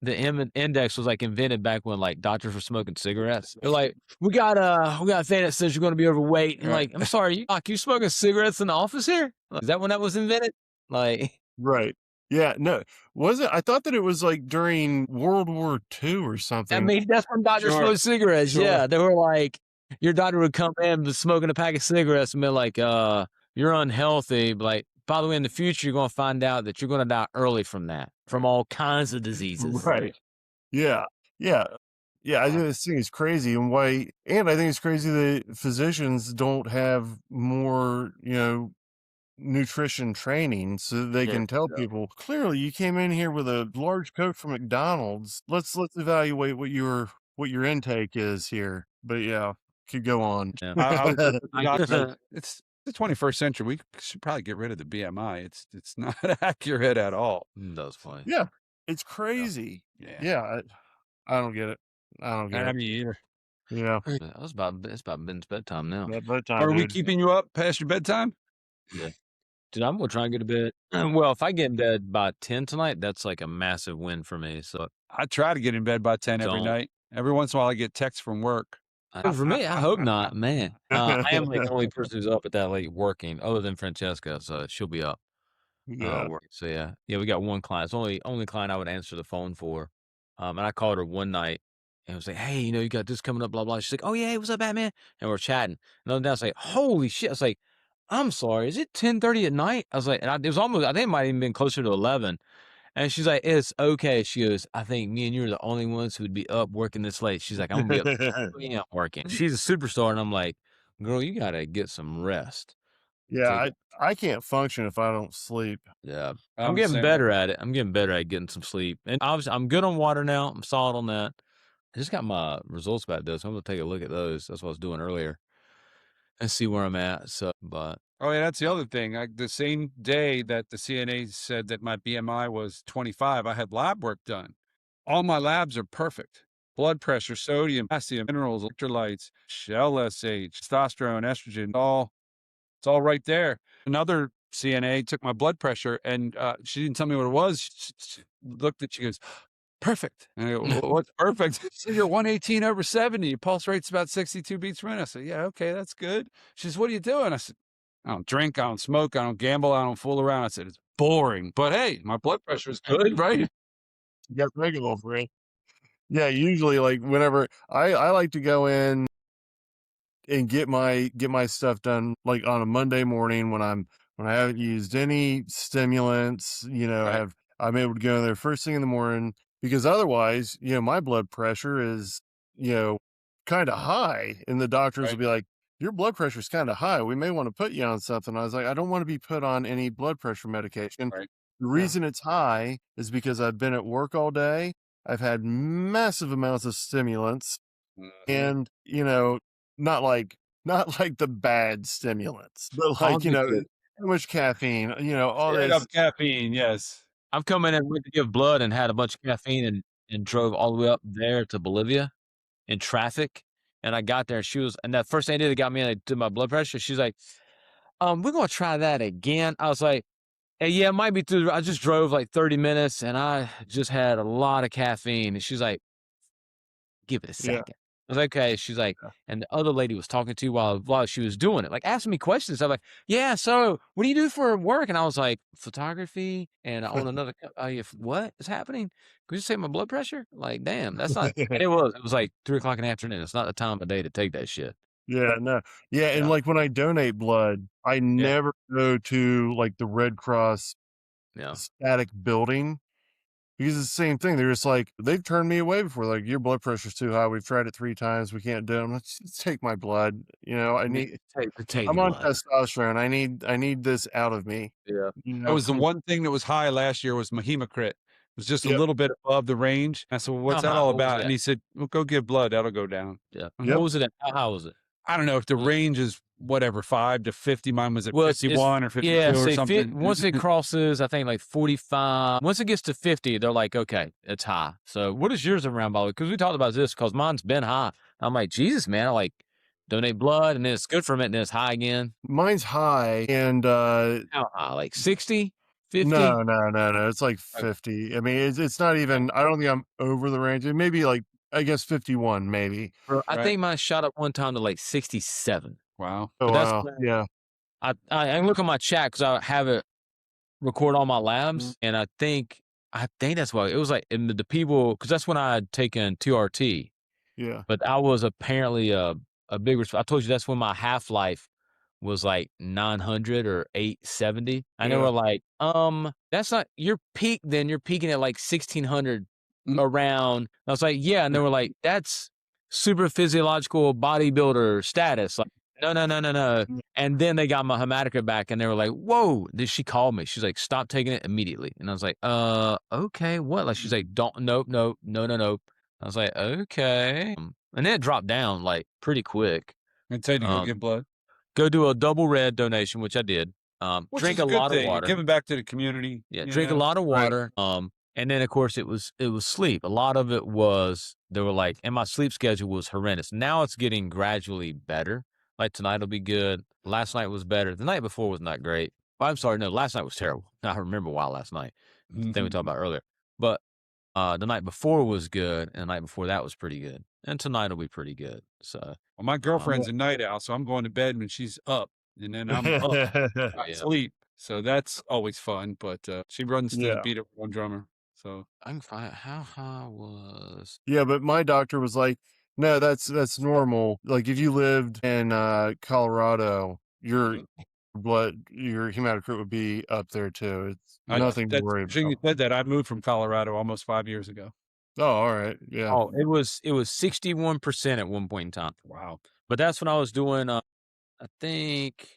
Speaker 4: the index was like invented back when like doctors were smoking cigarettes. They're like, we got a thing that says you're going to be overweight. And like, I'm sorry, you smoking cigarettes in the office here? Like, is that when that was invented? Like,
Speaker 3: right. Yeah, no, was it? I thought that it was like during World War II or something.
Speaker 4: I mean, that's when doctors smoked cigarettes.
Speaker 3: Sure.
Speaker 4: Yeah, they were like, your doctor would come in smoking a pack of cigarettes and be like, you're unhealthy. But like, by the way, in the future, you're going to find out that you're going to die early from that, from all kinds of diseases.
Speaker 3: Right. Yeah. Yeah. Yeah. I think this thing is crazy, and I think it's crazy that physicians don't have more, nutrition training so that they can tell people, clearly you came in here with a large coat from McDonald's. Let's evaluate what your intake is here. But yeah, could go on.
Speaker 2: Yeah. It's the 21st century. We should probably get rid of the BMI. It's not accurate at all.
Speaker 4: That was funny.
Speaker 3: Yeah. It's crazy. Yeah. I don't get it. I don't get it.
Speaker 2: Me either.
Speaker 3: Yeah.
Speaker 4: It's about Ben's bedtime now.
Speaker 3: Bedtime,
Speaker 2: Are we
Speaker 3: dude.
Speaker 2: keeping you up past your bedtime?
Speaker 4: Yeah. Dude, I'm going to try and get to bed. Well, if I get in bed by 10 tonight, that's like a massive win for me. So
Speaker 2: I try to get in bed by 10 every night. Every once in a while I get texts from work.
Speaker 4: For me, I hope not, man. I am like the only person who's up at that late working, other than Francesca, so she'll be up.
Speaker 3: Yeah.
Speaker 4: So yeah, we got one client. It's only client I would answer the phone for. And I called her one night and was like, "Hey, you got this coming up, blah blah." She's like, "Oh yeah, hey, what's up, Batman?" And we're chatting. And then I was like, "Holy shit!" I was like, "I'm sorry, is it 10:30 at night?" I was like, and it was almost, I think it might have even been closer to 11. And she's like, "It's okay." She goes, "I think me and you are the only ones who would be up working this late." She's like, "I'm gonna be up 2 a.m. working." She's a superstar, and I'm like, "Girl, you gotta get some rest."
Speaker 3: Yeah, I can't function if I don't sleep.
Speaker 4: Yeah, I'm getting better at it. I'm getting better at getting some sleep, and obviously, I'm good on water now. I'm solid on that. I just got my results back though, so I'm gonna take a look at those. That's what I was doing earlier, and see where I'm at. So, but
Speaker 2: oh yeah, that's the other thing. The same day that the CNA said that my BMI was 25, I had lab work done. All my labs are perfect. Blood pressure, sodium, potassium, minerals, electrolytes, LSH, testosterone, estrogen, all It's all right there. Another CNA took my blood pressure, and she didn't tell me what it was. She looked at, she goes, "Perfect." And I go, "What's perfect?" She said, "You're 118/70. Your pulse rate's about 62 beats per minute." I said, "Yeah, okay, that's good." She says, "What are you doing?" I said, "I don't drink, I don't smoke, I don't gamble, I don't fool around." I said, "It's boring, but hey, my blood pressure is good, right?"
Speaker 3: You got regular for it. Yeah, usually like whenever I like to go in and get my stuff done like on a Monday morning when I haven't used any stimulants,
Speaker 2: Right.
Speaker 3: I'm able to go in there first thing in the morning because otherwise, my blood pressure is, kind of high and the doctors will
Speaker 2: Right.
Speaker 3: be like, your blood pressure is kind of high. We may want to put you on something. I was like, I don't want to be put on any blood pressure medication.
Speaker 2: Right.
Speaker 3: The
Speaker 2: Yeah.
Speaker 3: reason it's high is because I've been at work all day. I've had massive amounts of stimulants
Speaker 2: Mhm.
Speaker 3: and, not like the bad stimulants, but
Speaker 1: I'll
Speaker 3: like,
Speaker 1: get you.
Speaker 3: too much caffeine, all
Speaker 2: Straight up
Speaker 3: this.
Speaker 2: caffeine, yes.
Speaker 1: I'm coming in, went to give blood and had a bunch of caffeine and drove all the way up there to Bolivia in traffic. And I got there and that first thing I did, it got me and I did my blood pressure. She's like, we're going to try that again. I was like, hey, yeah, it might be I just drove like 30 minutes and I just had a lot of caffeine. And she's like, give it a
Speaker 3: Yeah.
Speaker 1: second. I was like, okay. She's like,
Speaker 3: Yeah.
Speaker 1: and the other lady was talking to while she was doing it, like asking me questions. I'm like, yeah, so what do you do for work? And I was like, photography, and I own another. What is happening? Could you say my blood pressure? Like, damn, that's not. And it was like 3 o'clock in the afternoon. It's not the time of day to take that shit.
Speaker 3: Yeah, no. Yeah, and
Speaker 1: Yeah.
Speaker 3: like when I donate blood, I never go to like the Red Cross
Speaker 1: Yeah.
Speaker 3: static building because it's the same thing. They're just like, they've turned me away before. Like, your blood pressure's too high. We've tried it 3 times. We can't do it. Let's take my blood. I need,
Speaker 1: Take
Speaker 3: I'm
Speaker 1: the
Speaker 3: on
Speaker 1: blood.
Speaker 3: testosterone. I need this out of me.
Speaker 1: Yeah.
Speaker 2: That was the one thing that was high last year was my hematocrit. It was just a
Speaker 3: Yep.
Speaker 2: little bit above the range. I said, "Well, what's
Speaker 1: How
Speaker 2: that
Speaker 1: high?
Speaker 2: all
Speaker 1: What was
Speaker 2: about?"
Speaker 1: it
Speaker 2: And
Speaker 1: at?
Speaker 2: he said, "Well, go give blood. That'll go down."
Speaker 1: Yeah.
Speaker 2: Mhm.
Speaker 3: Yep.
Speaker 1: What was it at? How high was it?
Speaker 2: I don't know if the range is whatever, 5 to 50. Mine was at
Speaker 1: Well, it's
Speaker 2: 51 or 52
Speaker 1: yeah.
Speaker 2: or
Speaker 1: Say
Speaker 2: something.
Speaker 1: once it crosses, I think like 45. Once it gets to 50, they're like, okay, it's high. So what is yours around, by the way? Because we talked about this because mine's been high. I'm like, Jesus, man, I like donate blood and then it's good for a minute and then it's high again.
Speaker 3: Mine's high and
Speaker 1: How high? Like 60, 50?
Speaker 3: no. It's like 50. I mean, it's not even, I don't think I'm over the range. It may be like, I guess 51 maybe.
Speaker 1: Bro, I
Speaker 2: Right.
Speaker 1: think mine shot up one time to like 67.
Speaker 2: Wow.
Speaker 3: Oh,
Speaker 1: But that's
Speaker 3: wow. Yeah.
Speaker 1: I look at my chat because I have it record all my labs, and I think that's why it was like and the people because that's when I had taken 2RT,
Speaker 3: Yeah.
Speaker 1: but I was apparently a big. I told you that's when my half life was like 900 or 870. And they
Speaker 3: Yeah.
Speaker 1: were like, that's not your peak. Then you're peaking at like 1600 around. I was like, yeah, and they were like, that's super physiological bodybuilder status. Like, no. And then they got my hematocrit back and they were like, whoa, did she call me? She's like, stop taking it immediately. And I was like, okay, what? Like, she's like, don't, nope. I was like, okay. And then it dropped down like pretty quick.
Speaker 2: I tell you to go give blood.
Speaker 1: Go do a double red donation, which I did.
Speaker 2: Which
Speaker 1: Drink
Speaker 2: is
Speaker 1: a
Speaker 2: good
Speaker 1: lot of
Speaker 2: thing. You're
Speaker 1: water.
Speaker 2: giving back to the community.
Speaker 1: Yeah, drink a lot of water. And then of course it was sleep. A lot of it was they were like, and my sleep schedule was horrendous. Now it's getting gradually better. Like tonight will be good. Last night was better. The night before was not great. Well, I'm sorry, no, last night was terrible. I remember why last night. The thing we talked about earlier. But the night before was good, and the night before that was pretty good. And tonight will be pretty good. So
Speaker 2: Well, my girlfriend's a night owl, so I'm going to bed when she's up, and then I'm up. I sleep. So that's always fun. But she runs to the beat of one drummer. So
Speaker 1: I can find how high was.
Speaker 3: Yeah, but my doctor was like, no, that's normal. Like if you lived in Colorado, your hematocrit would be up there too. It's nothing to worry
Speaker 2: You
Speaker 3: about.
Speaker 2: said that I moved from Colorado almost 5 years ago.
Speaker 3: Oh, all right. Yeah.
Speaker 1: Oh, it was 61% at one point in time.
Speaker 2: Wow.
Speaker 1: But that's when I was doing I think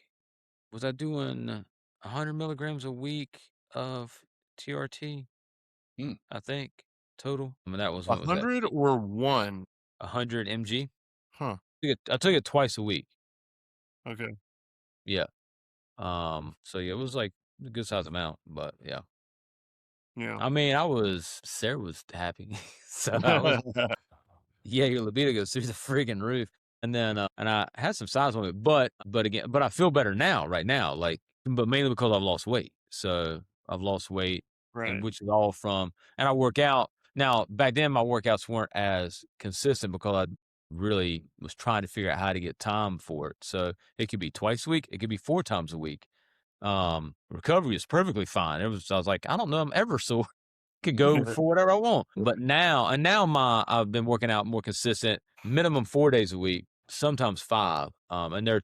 Speaker 1: was I doing 100 milligrams a week of TRT? I think total. I mean that was what was that?
Speaker 3: 100 or 1?
Speaker 1: 100 mg.
Speaker 3: Huh.
Speaker 1: I took it twice a week.
Speaker 3: Okay.
Speaker 1: Yeah. So yeah, it was like a good size amount, but yeah.
Speaker 3: Yeah.
Speaker 1: I mean, Sarah was happy. So I was, yeah, your libido goes through the friggin' roof.
Speaker 4: And then, and I had some size on it, but I feel better now, right now, like, but mainly because I've lost weight. So I've lost weight, and which is all from, and I work out. Now, back then, my workouts weren't as consistent because I really was trying to figure out how to get time for it. So it could be twice a week. It could be 4 times a week. Recovery is perfectly fine. I was like, I don't know, I'm ever sore. Could go for whatever I want. But now I've been working out more consistent, minimum 4 days a week, sometimes 5. And they're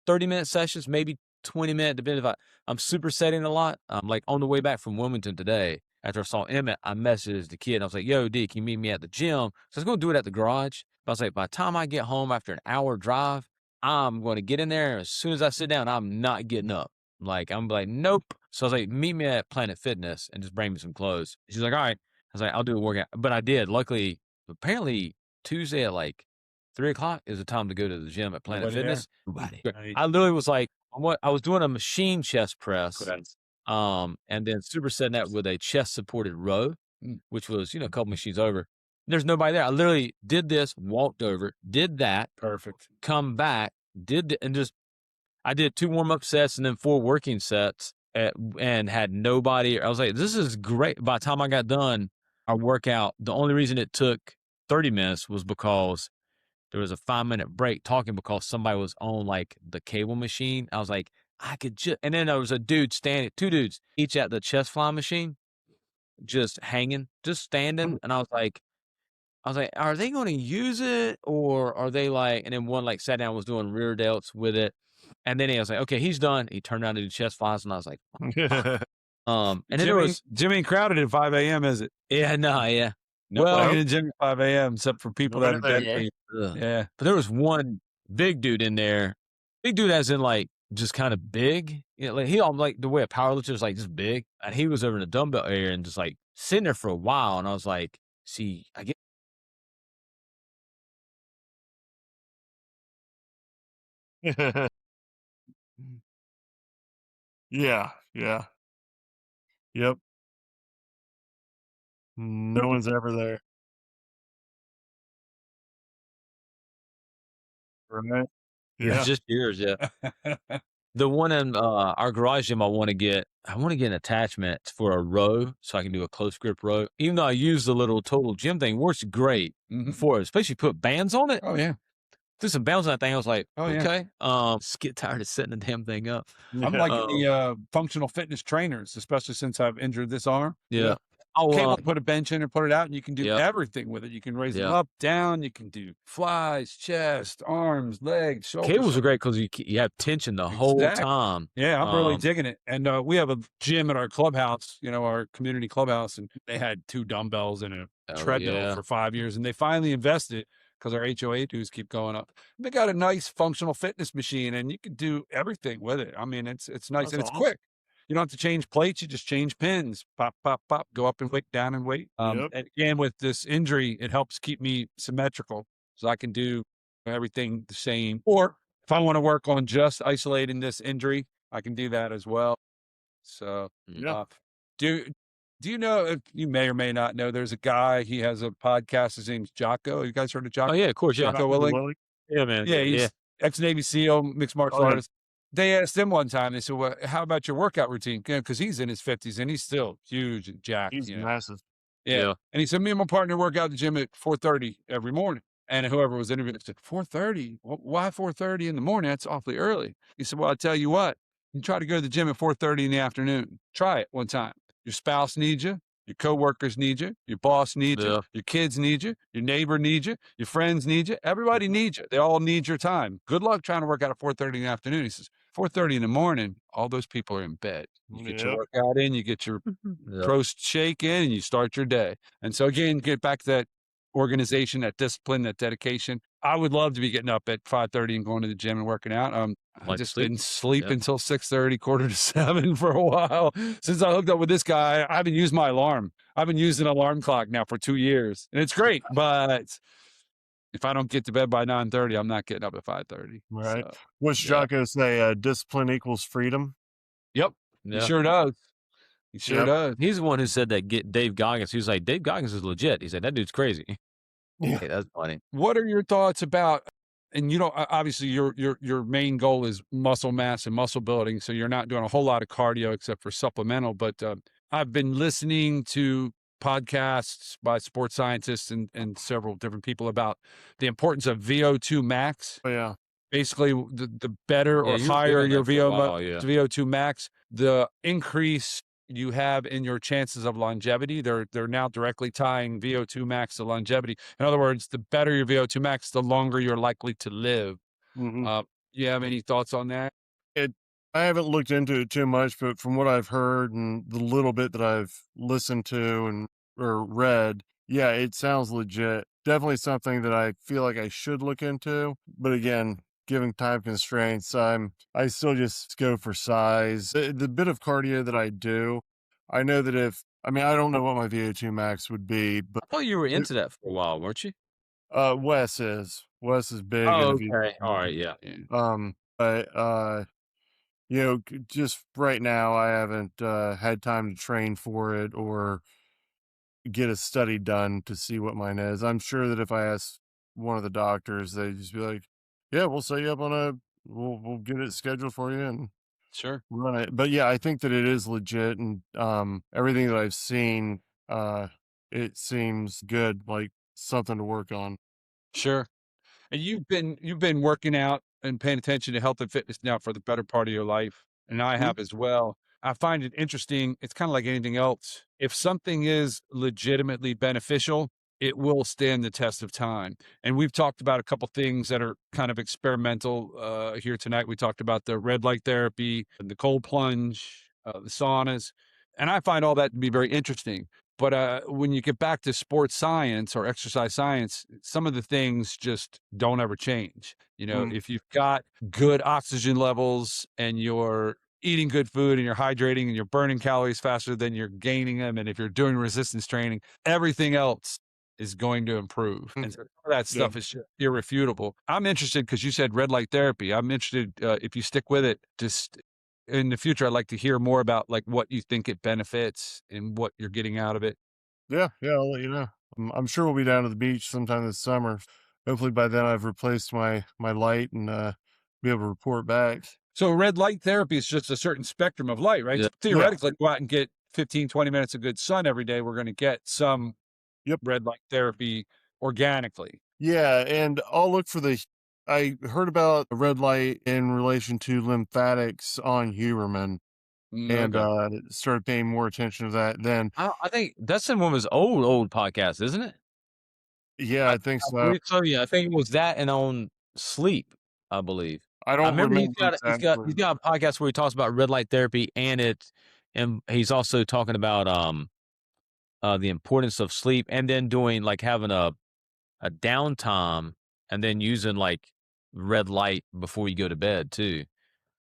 Speaker 4: 30-minute sessions, maybe 20-minute, depending if I'm supersetting a lot. Like on the way back from Wilmington today, after I saw Emmett, I messaged the kid. And I was like, yo, D, can you meet me at the gym? So I was going to do it at the garage. But I was like, by the time I get home after an hour drive, I'm going to get in there. As soon as I sit down, I'm not getting up. Like, I'm like, nope. So I was like, meet me at Planet Fitness and just bring me some clothes. She's like, all right. I was like, I'll do a workout. But I did. Luckily, apparently Tuesday at like 3:00 is the time to go to the gym at Planet Fitness. I literally was like, I was doing a machine chest press. And then supersetting that with a chest supported row, which was, a couple machines over. There's nobody there. I literally did this, walked over, did that.
Speaker 2: Perfect.
Speaker 4: Come back, I did 2 warm-up sets and then 4 working sets and had nobody. I was like, this is great. By the time I got done, our workout, the only reason it took 30 minutes was because there was a 5-minute break talking because somebody was on like the cable machine. I was like, I could just, and then there was a dude standing, 2 dudes, each at the chest fly machine, just hanging, just standing. And I was like, are they going to use it or are they like, and then one like sat down, was doing rear delts with it. And then I was like, okay, he's done. He turned around to do chest flies. And I was like, and then there was
Speaker 2: Jimmy ain't crowded at 5 a.m., is it?
Speaker 4: Yeah, no, yeah.
Speaker 2: Well, in the gym at 5 a.m. except for people that are dedicated. Yeah.
Speaker 4: But there was one big dude in there. Big dude as in like just kind of big. Like he like the way a powerlifter is like just big. And he was over in the dumbbell area and just like sitting there for a while. And I was like, see, I get
Speaker 3: Yeah. Yep. No one's ever there. Right?
Speaker 4: It's just yours, yeah. The one in our garage gym, I want to get an attachment for a row so I can do a close grip row. Even though I use the little total gym thing, works great for it, especially put bands on it.
Speaker 2: Oh yeah.
Speaker 4: Threw some bands on that thing. I was like, okay.
Speaker 2: Yeah.
Speaker 4: Just get tired of setting the damn thing up.
Speaker 2: I'm like the functional fitness trainers, especially since I've injured this arm.
Speaker 4: Yeah.
Speaker 2: Can't put a bench in or put it out, and you can do everything with it. You can raise them up, down. You can do flies, chest, arms, legs, shoulders.
Speaker 4: Cables are great because you have tension the whole time.
Speaker 2: Yeah, I'm really digging it. And we have a gym at our clubhouse, our community clubhouse, and they had 2 dumbbells and a treadmill for 5 years, and they finally invested because our HOA dues keep going up. They got a nice functional fitness machine, and you can do everything with it. I mean, it's nice and it's quick. You don't have to change plates. You just change pins. Pop, pop, pop. Go up and weight, down and weight. And again, with this injury, it helps keep me symmetrical so I can do everything the same. Or if I want to work on just isolating this injury, I can do that as well. So, do you know, if you may or may not know, there's a guy, he has a podcast. His name's Jocko. You guys heard of Jocko?
Speaker 4: Oh, yeah, of course. Yeah.
Speaker 2: Jocko Willing?
Speaker 3: Yeah, man.
Speaker 2: Yeah, he's ex-Navy SEAL, mixed martial artist. They asked him one time, they said, well, how about your workout routine? Because he's in his 50s and he's still huge and jacked.
Speaker 3: He's massive.
Speaker 2: Yeah. And he said, me and my partner work out at the gym at 4:30 every morning. And whoever was interviewed said, 4:30? Why 4:30 in the morning? That's awfully early. He said, well, I tell you what, you try to go to the gym at 4:30 in the afternoon. Try it one time. Your spouse needs you. Your coworkers need you. Your boss needs you. Your kids need you. Your neighbor needs you. Your friends need you. Everybody needs you. They all need your time. Good luck trying to work out at 4:30 in the afternoon. He says, 4:30 in the morning, all those people are in bed. You get your workout in, you get your prost shake in, and you start your day. And so again, get back to that organization, that discipline, that dedication. I would love to be getting up at 5:30 and going to the gym and working out. I just didn't sleep until 6:30, 6:45 for a while. Since I hooked up with this guy, I haven't used my alarm. I've been using an alarm clock now for 2 years, and it's great. But if I don't get to bed by 9:30, I'm not getting up at 5:30.
Speaker 3: Right.
Speaker 2: So,
Speaker 3: What's Jocko say? Discipline equals freedom.
Speaker 2: Yep. He sure does. He sure does.
Speaker 4: He's the one who said that. Dave Goggins. He was like, Dave Goggins is legit. He said that dude's crazy.
Speaker 3: Yeah.
Speaker 4: Hey, that's funny.
Speaker 2: What are your thoughts about, and you don't, obviously your main goal is muscle mass and muscle building. So you're not doing a whole lot of cardio except for supplemental, but I've been listening to podcasts by sports scientists and several different people about the importance of VO2 max.
Speaker 3: Oh, yeah.
Speaker 2: Basically, the better
Speaker 4: Yeah,
Speaker 2: or
Speaker 4: you were
Speaker 2: higher
Speaker 4: doing
Speaker 2: your
Speaker 4: that for a while, yeah.
Speaker 2: VO2 max, the increase you have in your chances of longevity. They're now directly tying VO2 max to longevity. In other words, the better your VO2 max, the longer you're likely to live.
Speaker 3: Mhm.
Speaker 2: You have any thoughts on that?
Speaker 3: I haven't looked into it too much, but from what I've heard and the little bit that I've listened to and or read, yeah, it sounds legit. Definitely something that I feel like I should look into. But again, given time constraints, I still just go for size. The bit of cardio that I do, I know that I don't know what my VO2 max would be, but
Speaker 4: I thought you were into that for a while, weren't you?
Speaker 3: Wes is big
Speaker 4: Oh,
Speaker 3: into
Speaker 4: okay. All right. Yeah.
Speaker 3: but just right now, I haven't had time to train for it or get a study done to see what mine is. I'm sure that if I ask one of the doctors, they'd just be like, "Yeah, we'll set you up we'll get it scheduled for you and
Speaker 2: Sure.
Speaker 3: run it." But yeah, I think that it is legit, and everything that I've seen, it seems good, like something to work on.
Speaker 2: Sure. And you've been working out and paying attention to health and fitness now for the better part of your life, and I have as well. I find it interesting. It's kind of like anything else. If something is legitimately beneficial, it will stand the test of time. And we've talked about a couple things that are kind of experimental here tonight. We talked about the red light therapy, the cold plunge, the saunas, and I find all that to be very interesting. But when you get back to sports science or exercise science, some of the things just don't ever change. If you've got good oxygen levels and you're eating good food and you're hydrating and you're burning calories faster than you're gaining them, and if you're doing resistance training, everything else is going to improve. And so that stuff is just irrefutable. I'm interested because you said red light therapy. I'm interested if you stick with it, just in the future, I'd like to hear more about like what you think it benefits and what you're getting out of it.
Speaker 3: Yeah, I'll let you know. I'm sure we'll be down to the beach sometime this summer. Hopefully by then I've replaced my light and be able to report back.
Speaker 2: So red light therapy is just a certain spectrum of light, right?
Speaker 4: Yeah.
Speaker 2: So theoretically, go out and get 15, 20 minutes of good sun every day. We're going to get some red light therapy organically.
Speaker 3: Yeah, and I'll look for I heard about the red light in relation to lymphatics on Huberman and started paying more attention to that then.
Speaker 4: I think that's in one of his old podcasts, isn't it?
Speaker 3: Yeah, I think so.
Speaker 4: I believe so. Yeah, I think it was that and on sleep, I believe.
Speaker 3: I don't remember
Speaker 4: he's got a podcast where he talks about red light therapy and he's also talking about the importance of sleep and then doing like having a downtime and then using like red light before you go to bed too.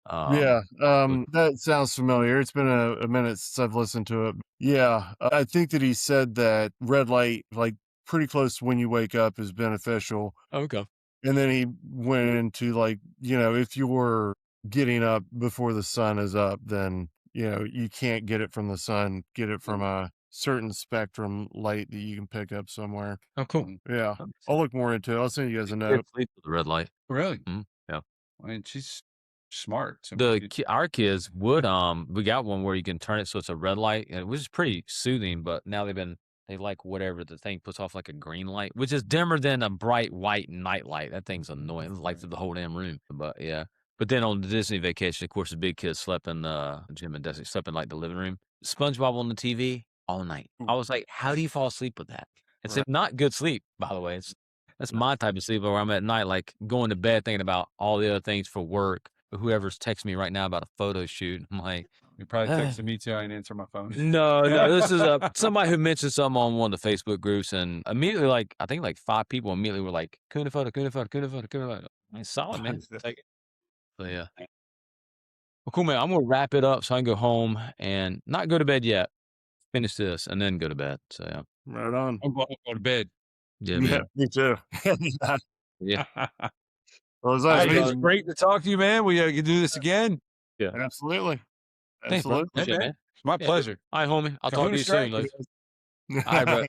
Speaker 3: That sounds familiar. It's been a minute since I've listened to it. Yeah, I think that he said that red light, like pretty close to when you wake up, is beneficial.
Speaker 4: Okay.
Speaker 3: And then he went into like, if you're getting up before the sun is up, then, you can't get it from the sun, get it from a certain spectrum light that you can pick up somewhere.
Speaker 4: Oh, cool.
Speaker 3: Yeah. I'll look more into it. I'll send you guys a note.
Speaker 4: Sleep with the red light.
Speaker 2: Really?
Speaker 4: Mm-hmm. Yeah.
Speaker 2: I mean, she's smart. So
Speaker 4: our kids would, we got one where you can turn it so it's a red light, and it was pretty soothing, but now they like whatever the thing puts off like a green light, which is dimmer than a bright white night light. That thing's annoying. It lights up the whole damn room. But yeah. But then on the Disney vacation, of course, the big kids slept in Jim and Desi slept in like the living room. SpongeBob on the TV all night. I was like, how do you fall asleep with that? It's not good sleep, by the way. That's my type of sleep where I'm at night, like going to bed thinking about all the other things for work. Whoever's texting me right now about a photo shoot, I'm like,
Speaker 2: you're probably texting me too. I didn't answer my phone.
Speaker 4: No, this is somebody who mentioned something on one of the Facebook groups, and immediately, like I think like 5 people immediately were like, "Kahuna photo." I mean, solid, man. Take it. So yeah. Well, cool, man. I'm gonna wrap it up so I can go home and not go to bed yet. Finish this and then go to bed. So yeah.
Speaker 3: Right on.
Speaker 2: I'm going to go to bed.
Speaker 4: Yeah, man.
Speaker 3: Me too.
Speaker 4: Yeah.
Speaker 3: Well,
Speaker 2: it's great to talk to you, man. We can do this again.
Speaker 3: Yeah, absolutely.
Speaker 4: Thanks, bro.
Speaker 3: Absolutely.
Speaker 4: Appreciate it, man.
Speaker 2: It's my pleasure.
Speaker 4: All right, homie. I'll talk to you soon.
Speaker 2: Strength.
Speaker 4: All right, bro.